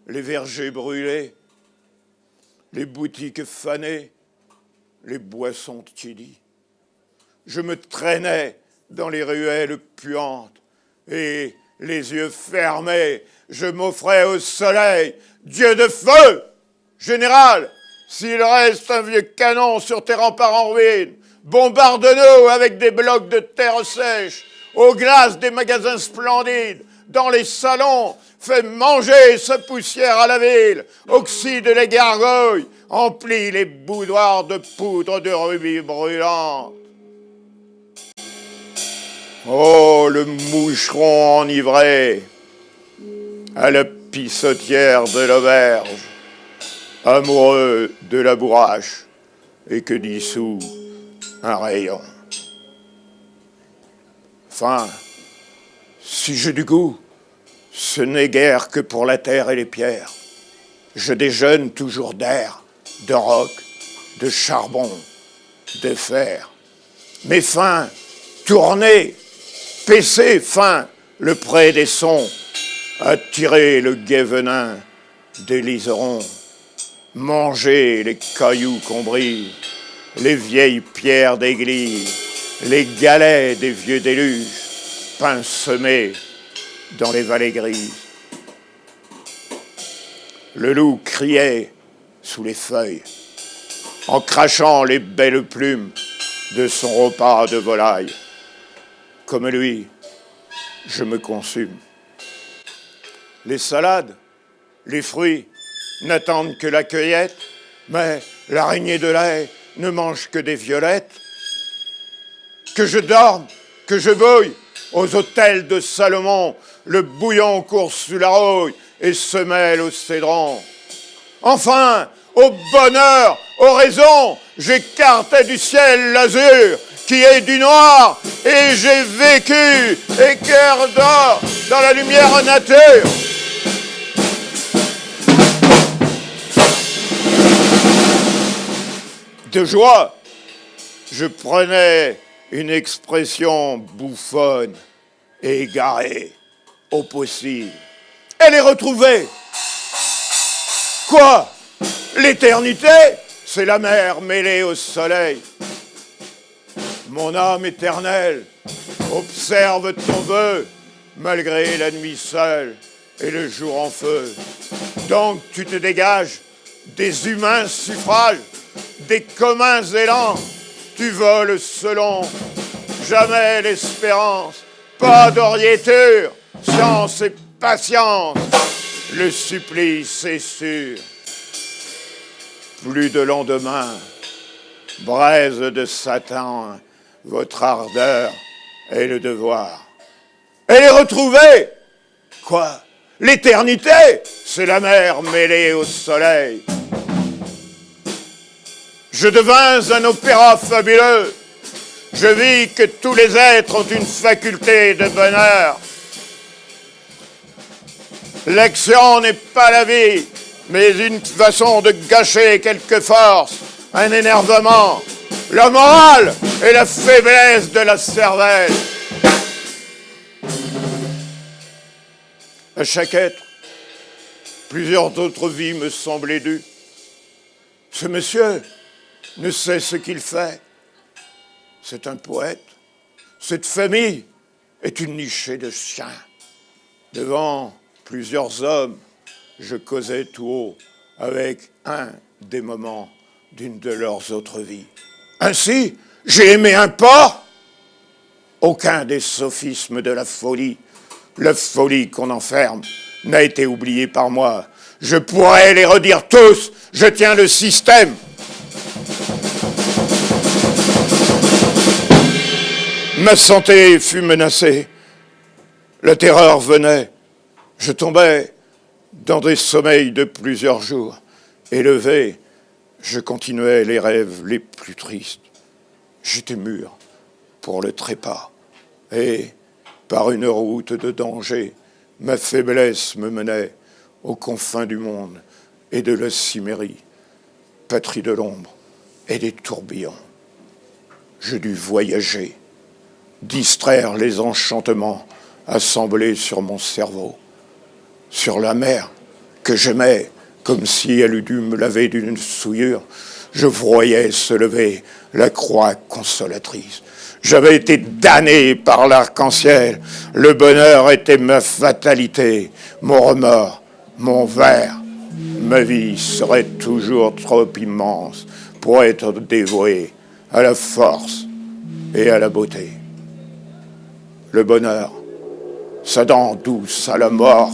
les vergers brûlés, les boutiques fanées, les boissons tiédies. Je me traînais dans les ruelles puantes et, les yeux fermés, je m'offrais au soleil. Dieu de feu, général, s'il reste un vieux canon sur tes remparts en ruine, bombarde-nous avec des blocs de terre sèche, aux glaces des magasins splendides, dans les salons, fais manger sa poussière à la ville, oxyde les gargouilles, emplis les boudoirs de poudre de rubis brûlantes. Oh, le moucheron enivré, à la pissotière de l'auberge, amoureux de la bourrache, et que dissout un rayon. Enfin, si j'ai du goût, ce n'est guère que pour la terre et les pierres. Je déjeune toujours d'air, de roc, de charbon, de fer. Mes fins, tourner, paisser fin, le pré des sons, attirer le guet-venin des liserons, manger les cailloux qu'on brise, les vieilles pierres d'église, les galets des vieux déluges, pain semé dans les vallées grises. Le loup criait sous les feuilles, en crachant les belles plumes de son repas de volaille. Comme lui, je me consume. Les salades, les fruits n'attendent que la cueillette, mais l'araignée de lait ne mange que des violettes. Que je dorme, que je bouille, aux hôtels de Salomon, le bouillon court sous la rouille et se mêle au cédron. Enfin, au bonheur, aux raisons, j'écartais du ciel l'azur, qui est du noir, et j'ai vécu, et cœur d'or, dans la lumière nature. De joie, je prenais une expression bouffonne et égarée au possible. Elle est retrouvée. Quoi? L'éternité? C'est la mer mêlée au soleil. Mon âme éternelle, observe ton vœu, malgré la nuit seule et le jour en feu. Donc tu te dégages des humains suffrages, des communs élans, tu voles selon jamais l'espérance, pas d'oriéture, science et patience, le supplice est sûr. Plus de lendemain, braise de Satan, votre ardeur et le devoir. Et les retrouver, quoi? L'éternité, c'est la mer mêlée au soleil. Je devins un opéra fabuleux. Je vis que tous les êtres ont une faculté de bonheur. L'action n'est pas la vie, mais une façon de gâcher quelque force, un énervement, la morale et la faiblesse de la cervelle. À chaque être, plusieurs autres vies me semblaient dues. Ce monsieur ne sait ce qu'il fait. C'est un poète. Cette famille est une nichée de chiens. Devant plusieurs hommes, je causais tout haut avec un des moments d'une de leurs autres vies. Ainsi, j'ai aimé un porc. Aucun des sophismes de la folie qu'on enferme, n'a été oublié par moi. Je pourrais les redire tous, je tiens le système. Ma santé fut menacée, la terreur venait, je tombais dans des sommeils de plusieurs jours. Élevé, je continuais les rêves les plus tristes. J'étais mûr pour le trépas, et par une route de danger, ma faiblesse me menait aux confins du monde et de la Cimmérie, patrie de l'ombre et des tourbillons. Je dus voyager, distraire les enchantements assemblés sur mon cerveau, sur la mer que j'aimais comme si elle eût dû me laver d'une souillure. Je voyais se lever la croix consolatrice. J'avais été damné par l'arc-en-ciel. Le bonheur était ma fatalité, mon remords, mon ver. Ma vie serait toujours trop immense pour être dévouée à la force et à la beauté. Le bonheur, sa dent douce à la mort,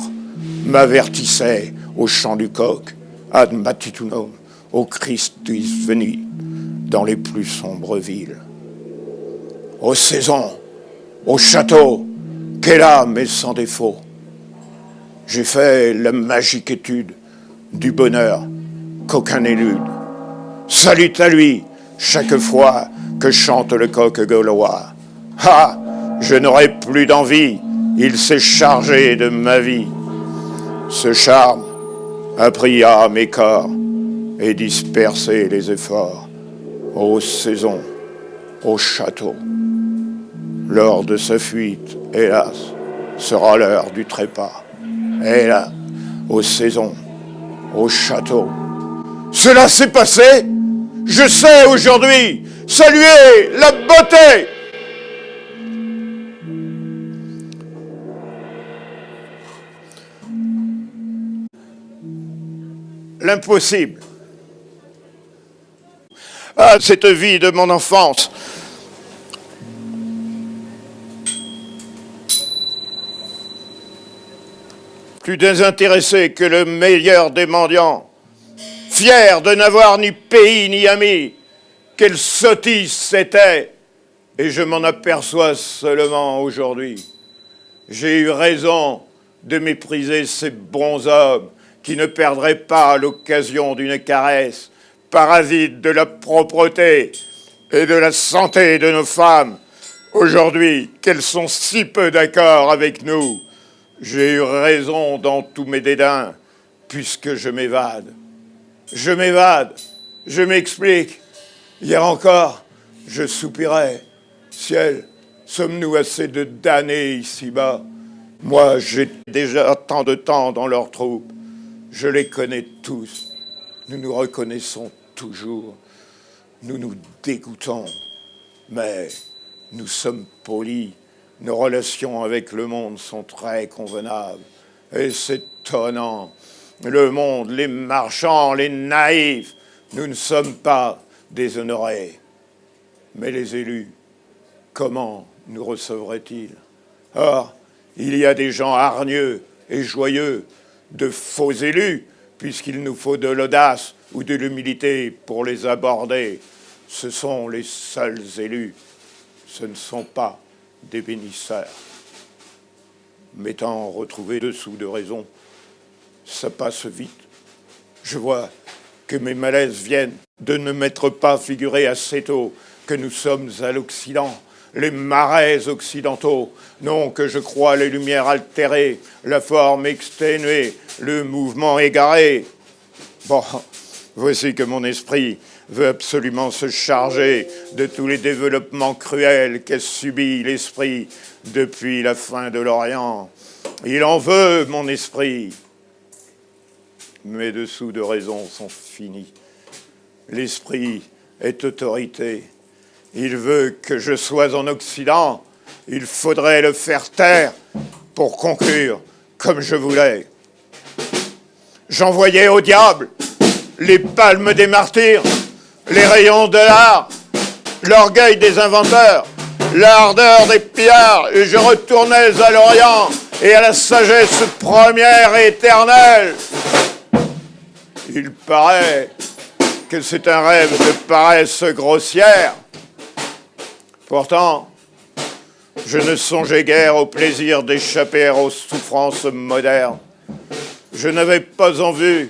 m'avertissait au chant du coq, ad matutinum, au Christus veni, dans les plus sombres villes. Aux saisons, au château, quelle âme est sans défaut. J'ai fait la magique étude du bonheur qu'aucun n'élude. Salut à lui, chaque fois que chante le coq gaulois. Ah, je n'aurai plus d'envie, il s'est chargé de ma vie. Ce charme a pris âme et corps et dispersé les efforts. Aux saisons, au château. Lors de sa fuite, hélas, sera l'heure du trépas. Et là, aux saisons, au château. Cela s'est passé, je sais aujourd'hui saluer la beauté. L'impossible. Ah, cette vie de mon enfance. Plus désintéressé que le meilleur des mendiants, fier de n'avoir ni pays ni amis. Quelle sottise c'était, et je m'en aperçois seulement aujourd'hui. J'ai eu raison de mépriser ces bons hommes qui ne perdraient pas l'occasion d'une caresse, parasites de la propreté et de la santé de nos femmes. Aujourd'hui, qu'elles sont si peu d'accord avec nous, j'ai eu raison dans tous mes dédains, puisque je m'évade. Je m'évade, je m'explique. Hier encore, je soupirais. Ciel, sommes-nous assez de damnés ici-bas? Moi, j'ai déjà tant de temps dans leur troupe. Je les connais tous. Nous nous reconnaissons toujours. Nous nous dégoûtons. Mais nous sommes polis. Nos relations avec le monde sont très convenables. Et c'est étonnant. Le monde, les marchands, les naïfs, nous ne sommes pas déshonorés. Mais les élus, comment nous recevraient-ils? Or, il y a des gens hargneux et joyeux, de faux élus, puisqu'il nous faut de l'audace ou de l'humilité pour les aborder. Ce sont les seuls élus. Ce ne sont pas des bénisseurs. M'étant retrouvé dessous de raison, ça passe vite. Je vois que mes malaises viennent de ne m'être pas figuré assez tôt que nous sommes à l'Occident, les marais occidentaux, non que je crois les lumières altérées, la forme exténuée, le mouvement égaré. Bon, voici que mon esprit veut absolument se charger de tous les développements cruels qu'a subi l'esprit depuis la fin de l'Orient. Il en veut, mon esprit. Mes dessous de raison sont finis. L'esprit est autorité. Il veut que je sois en Occident. Il faudrait le faire taire pour conclure comme je voulais. J'envoyais au diable les palmes des martyrs, les rayons de l'art, l'orgueil des inventeurs, l'ardeur des pillards, et je retournais à l'Orient et à la sagesse première et éternelle. Il paraît que c'est un rêve de paresse grossière. Pourtant, je ne songeais guère au plaisir d'échapper aux souffrances modernes. Je n'avais pas en vue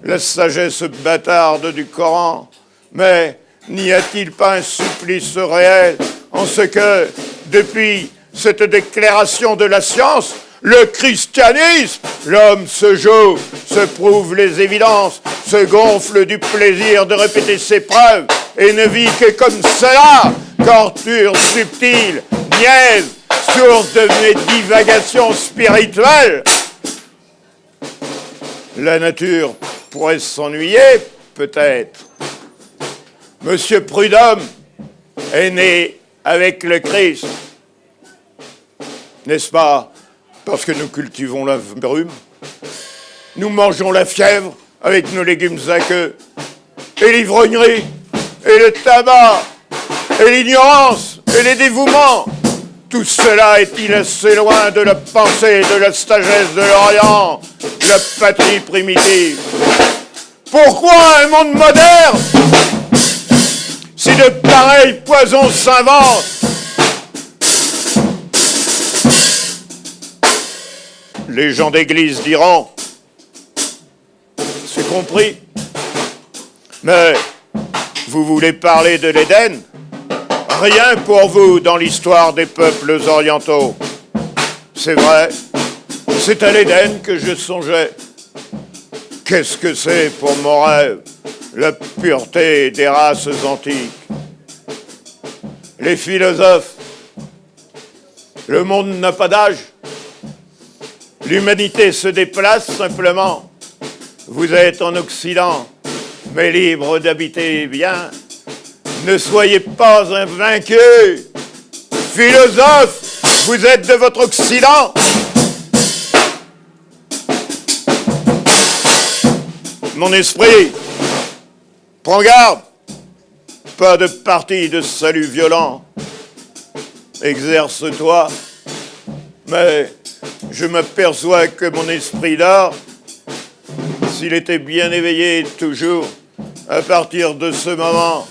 la sagesse bâtarde du Coran, mais n'y a-t-il pas un supplice réel en ce que, depuis cette déclaration de la science, le christianisme, l'homme se joue, se prouve les évidences, se gonfle du plaisir de répéter ses preuves et ne vit que comme cela, torture subtile, niaise, source de mes divagations spirituelles. La nature pourrait s'ennuyer, peut-être. Monsieur Prudhomme est né avec le Christ, n'est-ce pas? Parce que nous cultivons la brume, nous mangeons la fièvre avec nos légumes à queue, et l'ivrognerie, et le tabac, et l'ignorance, et les dévouements. Tout cela est-il assez loin de la pensée de la sagesse de l'Orient, la patrie primitive? Pourquoi un monde moderne si de pareils poisons s'inventent? Les gens d'église diront, c'est compris, mais vous voulez parler de l'Éden? Rien pour vous dans l'histoire des peuples orientaux. C'est vrai, c'est à l'Éden que je songeais. Qu'est-ce que c'est pour mon rêve, la pureté des races antiques? Les philosophes, le monde n'a pas d'âge. L'humanité se déplace simplement. Vous êtes en Occident, mais libre d'habiter bien. Ne soyez pas invaincus. Philosophes, vous êtes de votre Occident. Mon esprit, prends garde. Pas de parti de salut violent. Exerce-toi. Mais je m'aperçois que mon esprit dort. S'il était bien éveillé toujours, à partir de ce moment,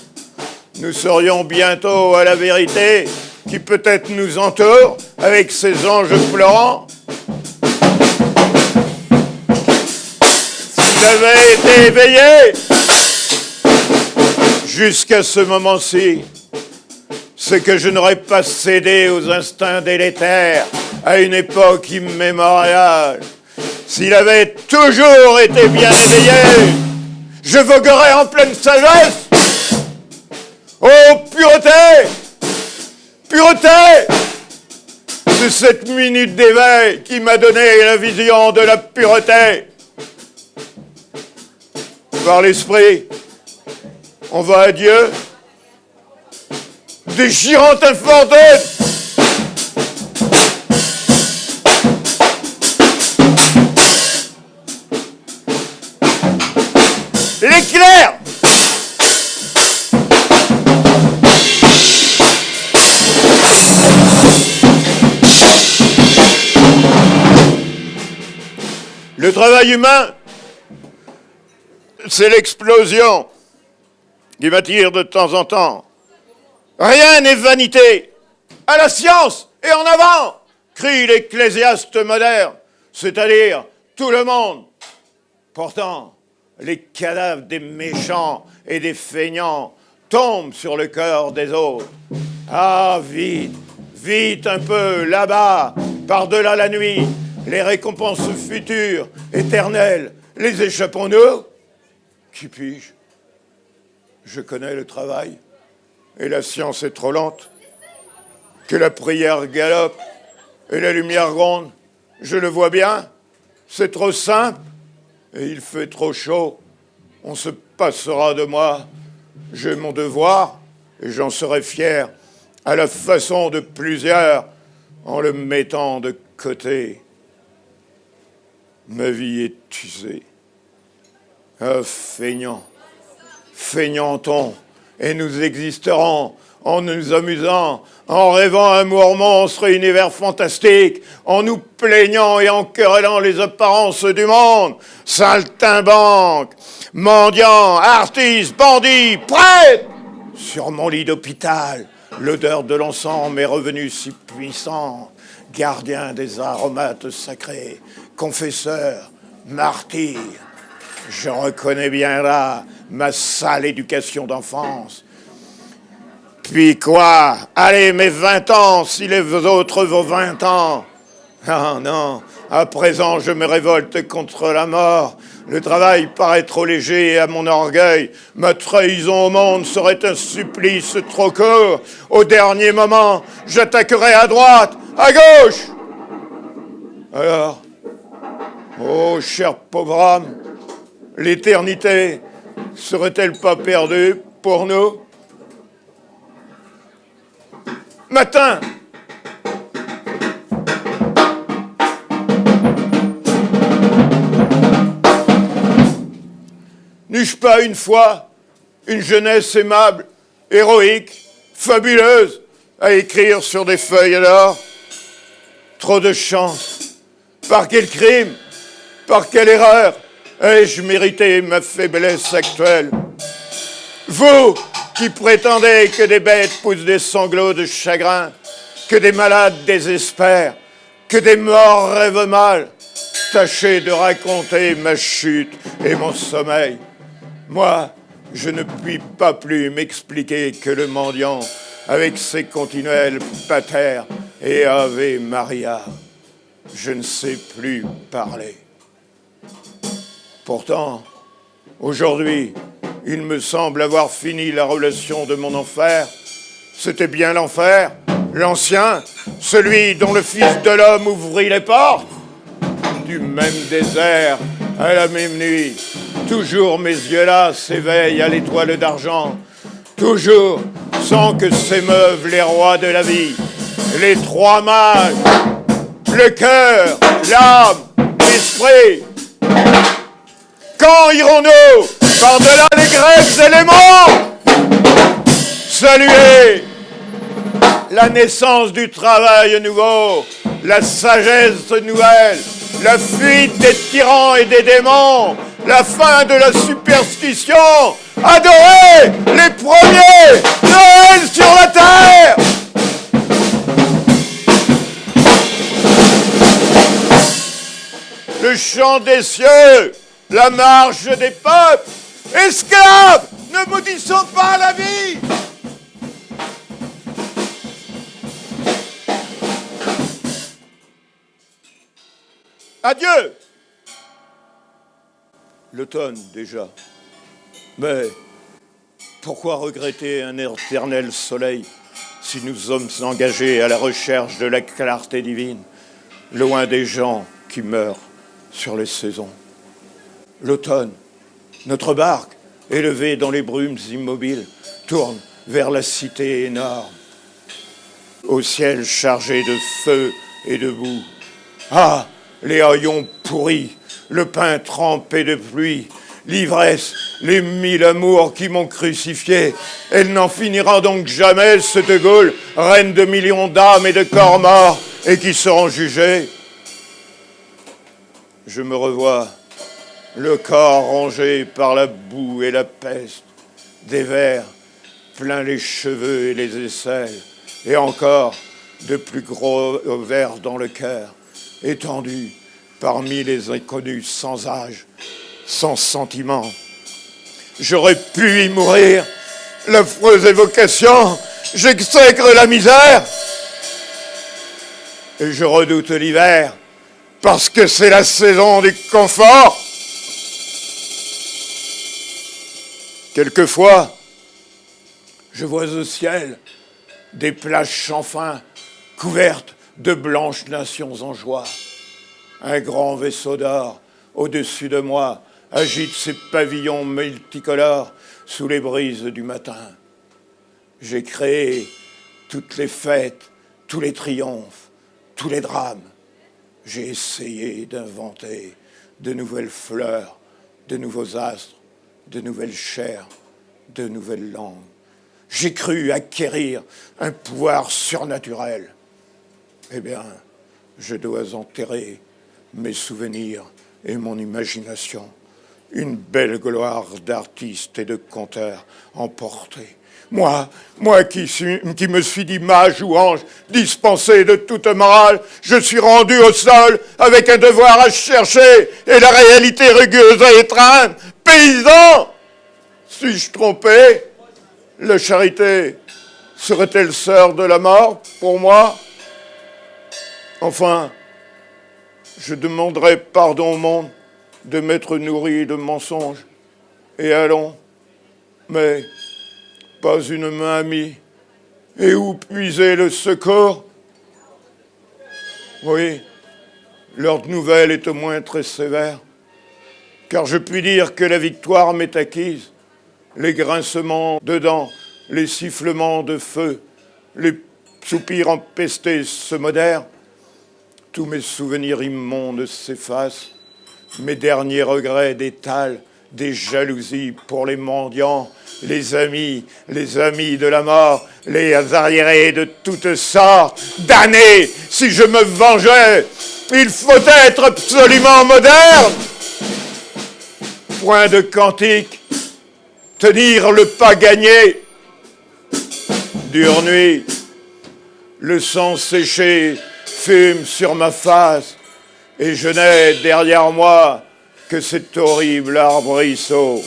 nous serions bientôt à la vérité qui peut-être nous entoure avec ses anges pleurants. S'il avait été éveillé jusqu'à ce moment-ci, c'est que je n'aurais pas cédé aux instincts délétères à une époque immémoriale. S'il avait toujours été bien éveillé, je voguerais en pleine sagesse. Oh, pureté! Pureté! C'est cette minute d'éveil qui m'a donné la vision de la pureté. Par l'esprit, on va à Dieu, déchirant infortune. L'éclair! Le travail humain, c'est l'explosion qui m'attire de temps en temps. Rien n'est vanité. à la science et en avant, crie l'ecclésiaste moderne, c'est-à-dire tout le monde. Pourtant, les cadavres des méchants et des feignants tombent sur le cœur des autres. Ah, vite, vite un peu, là-bas, par-delà la nuit, les récompenses futures, éternelles, les échappons-nous? Qui puis-je? Je connais le travail, et la science est trop lente. Que la prière galope, et la lumière gronde, je le vois bien, c'est trop simple, et il fait trop chaud. On se passera de moi, j'ai mon devoir, et j'en serai fier, à la façon de plusieurs, en le mettant de côté. Ma vie est usée. Ah, feignant, feignantons, et nous existerons en nous amusant, en rêvant un amour monstre et univers fantastique, en nous plaignant et en querellant les apparences du monde, saltimbanques, mendiants, artistes, bandits, prêtres. Sur mon lit d'hôpital, l'odeur de l'encens m'est revenue si puissante, gardien des aromates sacrés, confesseur, martyr. Je reconnais bien là ma sale éducation d'enfance. Puis quoi? Allez, mes 20 ans, si les autres vos 20 ans. Ah non, à présent je me révolte contre la mort. Le travail paraît trop léger à mon orgueil. Ma trahison au monde serait un supplice trop court. Au dernier moment, j'attaquerai à droite, à gauche. Alors, oh cher pauvre âme, l'éternité serait-elle pas perdue pour nous? Matin! N'eus-je pas une fois une jeunesse aimable, héroïque, fabuleuse, à écrire sur des feuilles d'or? Trop de chance. Par quel crime? Par quelle erreur ai-je mérité ma faiblesse actuelle? Vous qui prétendez que des bêtes poussent des sanglots de chagrin, que des malades désespèrent, que des morts rêvent mal, tâchez de raconter ma chute et mon sommeil. Moi, je ne puis pas plus m'expliquer que le mendiant, avec ses continuels pater et Ave Maria. Je ne sais plus parler. Pourtant, aujourd'hui, il me semble avoir fini la relation de mon enfer. C'était bien l'enfer, l'ancien, celui dont le Fils de l'homme ouvrit les portes. Du même désert, à la même nuit, toujours mes yeux-là s'éveillent à l'étoile d'argent. Toujours, sans que s'émeuvent les rois de la vie, les trois mages, le cœur, l'âme, l'esprit. Quand irons-nous par-delà les Grecs et les monts saluer la naissance du travail nouveau, la sagesse nouvelle, la fuite des tyrans et des démons, la fin de la superstition, adorer les premiers Noël sur la terre. Le chant des cieux, la marche des peuples, esclaves, ne maudissons pas la vie. Adieu. L'automne déjà. Mais pourquoi regretter un éternel soleil si nous sommes engagés à la recherche de la clarté divine, loin des gens qui meurent sur les saisons? L'automne, notre barque, élevée dans les brumes immobiles, tourne vers la cité énorme, au ciel chargé de feu et de boue. Ah, les haillons pourris, le pain trempé de pluie, l'ivresse, les 1000 amours qui m'ont crucifié. Elle n'en finira donc jamais, ce De Gaulle, reine de millions d'âmes et de corps morts, et qui seront jugés. Je me revois, le corps rongé par la boue et la peste, des vers plein les cheveux et les aisselles, et encore de plus gros vers dans le cœur, étendu parmi les inconnus sans âge, sans sentiment. J'aurais pu y mourir, l'affreuse évocation, j'exècre la misère, et je redoute l'hiver, parce que c'est la saison du confort. Quelquefois, je vois au ciel des plages sans fin, couvertes de blanches nations en joie. Un grand vaisseau d'or, au-dessus de moi, agite ses pavillons multicolores sous les brises du matin. J'ai créé toutes les fêtes, tous les triomphes, tous les drames. J'ai essayé d'inventer de nouvelles fleurs, de nouveaux astres, de nouvelles chairs, de nouvelles langues. J'ai cru acquérir un pouvoir surnaturel. Eh bien, je dois enterrer mes souvenirs et mon imagination. Une belle gloire d'artiste et de conteur emportée. Moi qui me suis dit mage ou ange, dispensé de toute morale, je suis rendu au sol avec un devoir à chercher et la réalité rugueuse à étreindre. Paysan, suis-je trompé? La charité serait-elle sœur de la mort pour moi? Enfin, je demanderai pardon au monde de m'être nourri de mensonges. Et allons, mais pas une main amie. Et où puiser le secours? Oui, leur nouvelle est au moins très sévère, car je puis dire que la victoire m'est acquise. Les grincements de dents, les sifflements de feu, les soupirs empestés se modèrent. Tous mes souvenirs immondes s'effacent. Mes derniers regrets d'étal, des jalousies pour les mendiants, les amis de la mort, les arriérés de toutes sortes. Damnés, si je me vengeais, il faut être absolument moderne. Point de cantique, tenir le pas gagné. Dure nuit, le sang séché fume sur ma face, et je n'ai derrière moi que cet horrible arbrisseau.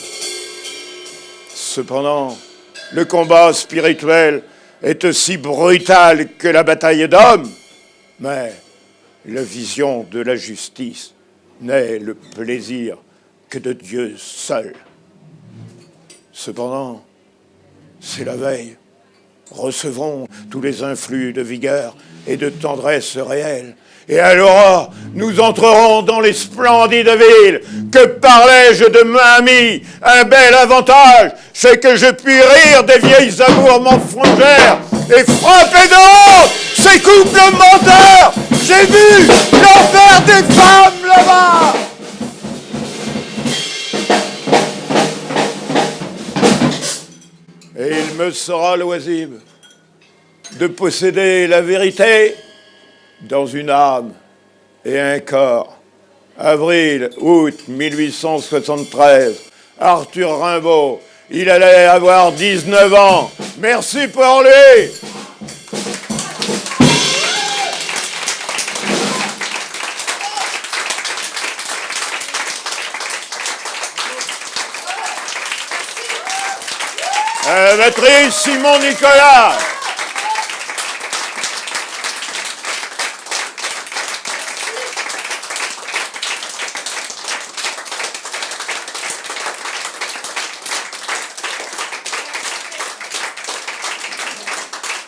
Cependant, le combat spirituel est aussi brutal que la bataille d'hommes, mais la vision de la justice n'est le plaisir que de Dieu seul. Cependant, c'est la veille. Recevons tous les influx de vigueur et de tendresse réelle. Et à l'aurore, nous entrerons dans les splendides villes. Que parlais-je de ma amie? Un bel avantage, c'est que je puis rire des vieilles amours mensongères et frapper de honte ces couples menteurs. J'ai vu l'enfer des femmes là-bas. Et il me sera loisible de posséder la vérité dans une âme et un corps. Avril, août 1873, Arthur Rimbaud, il allait avoir 19 ans. Merci pour lui. Maîtrise Simon Nicolas.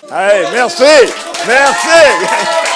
Allez, merci, merci.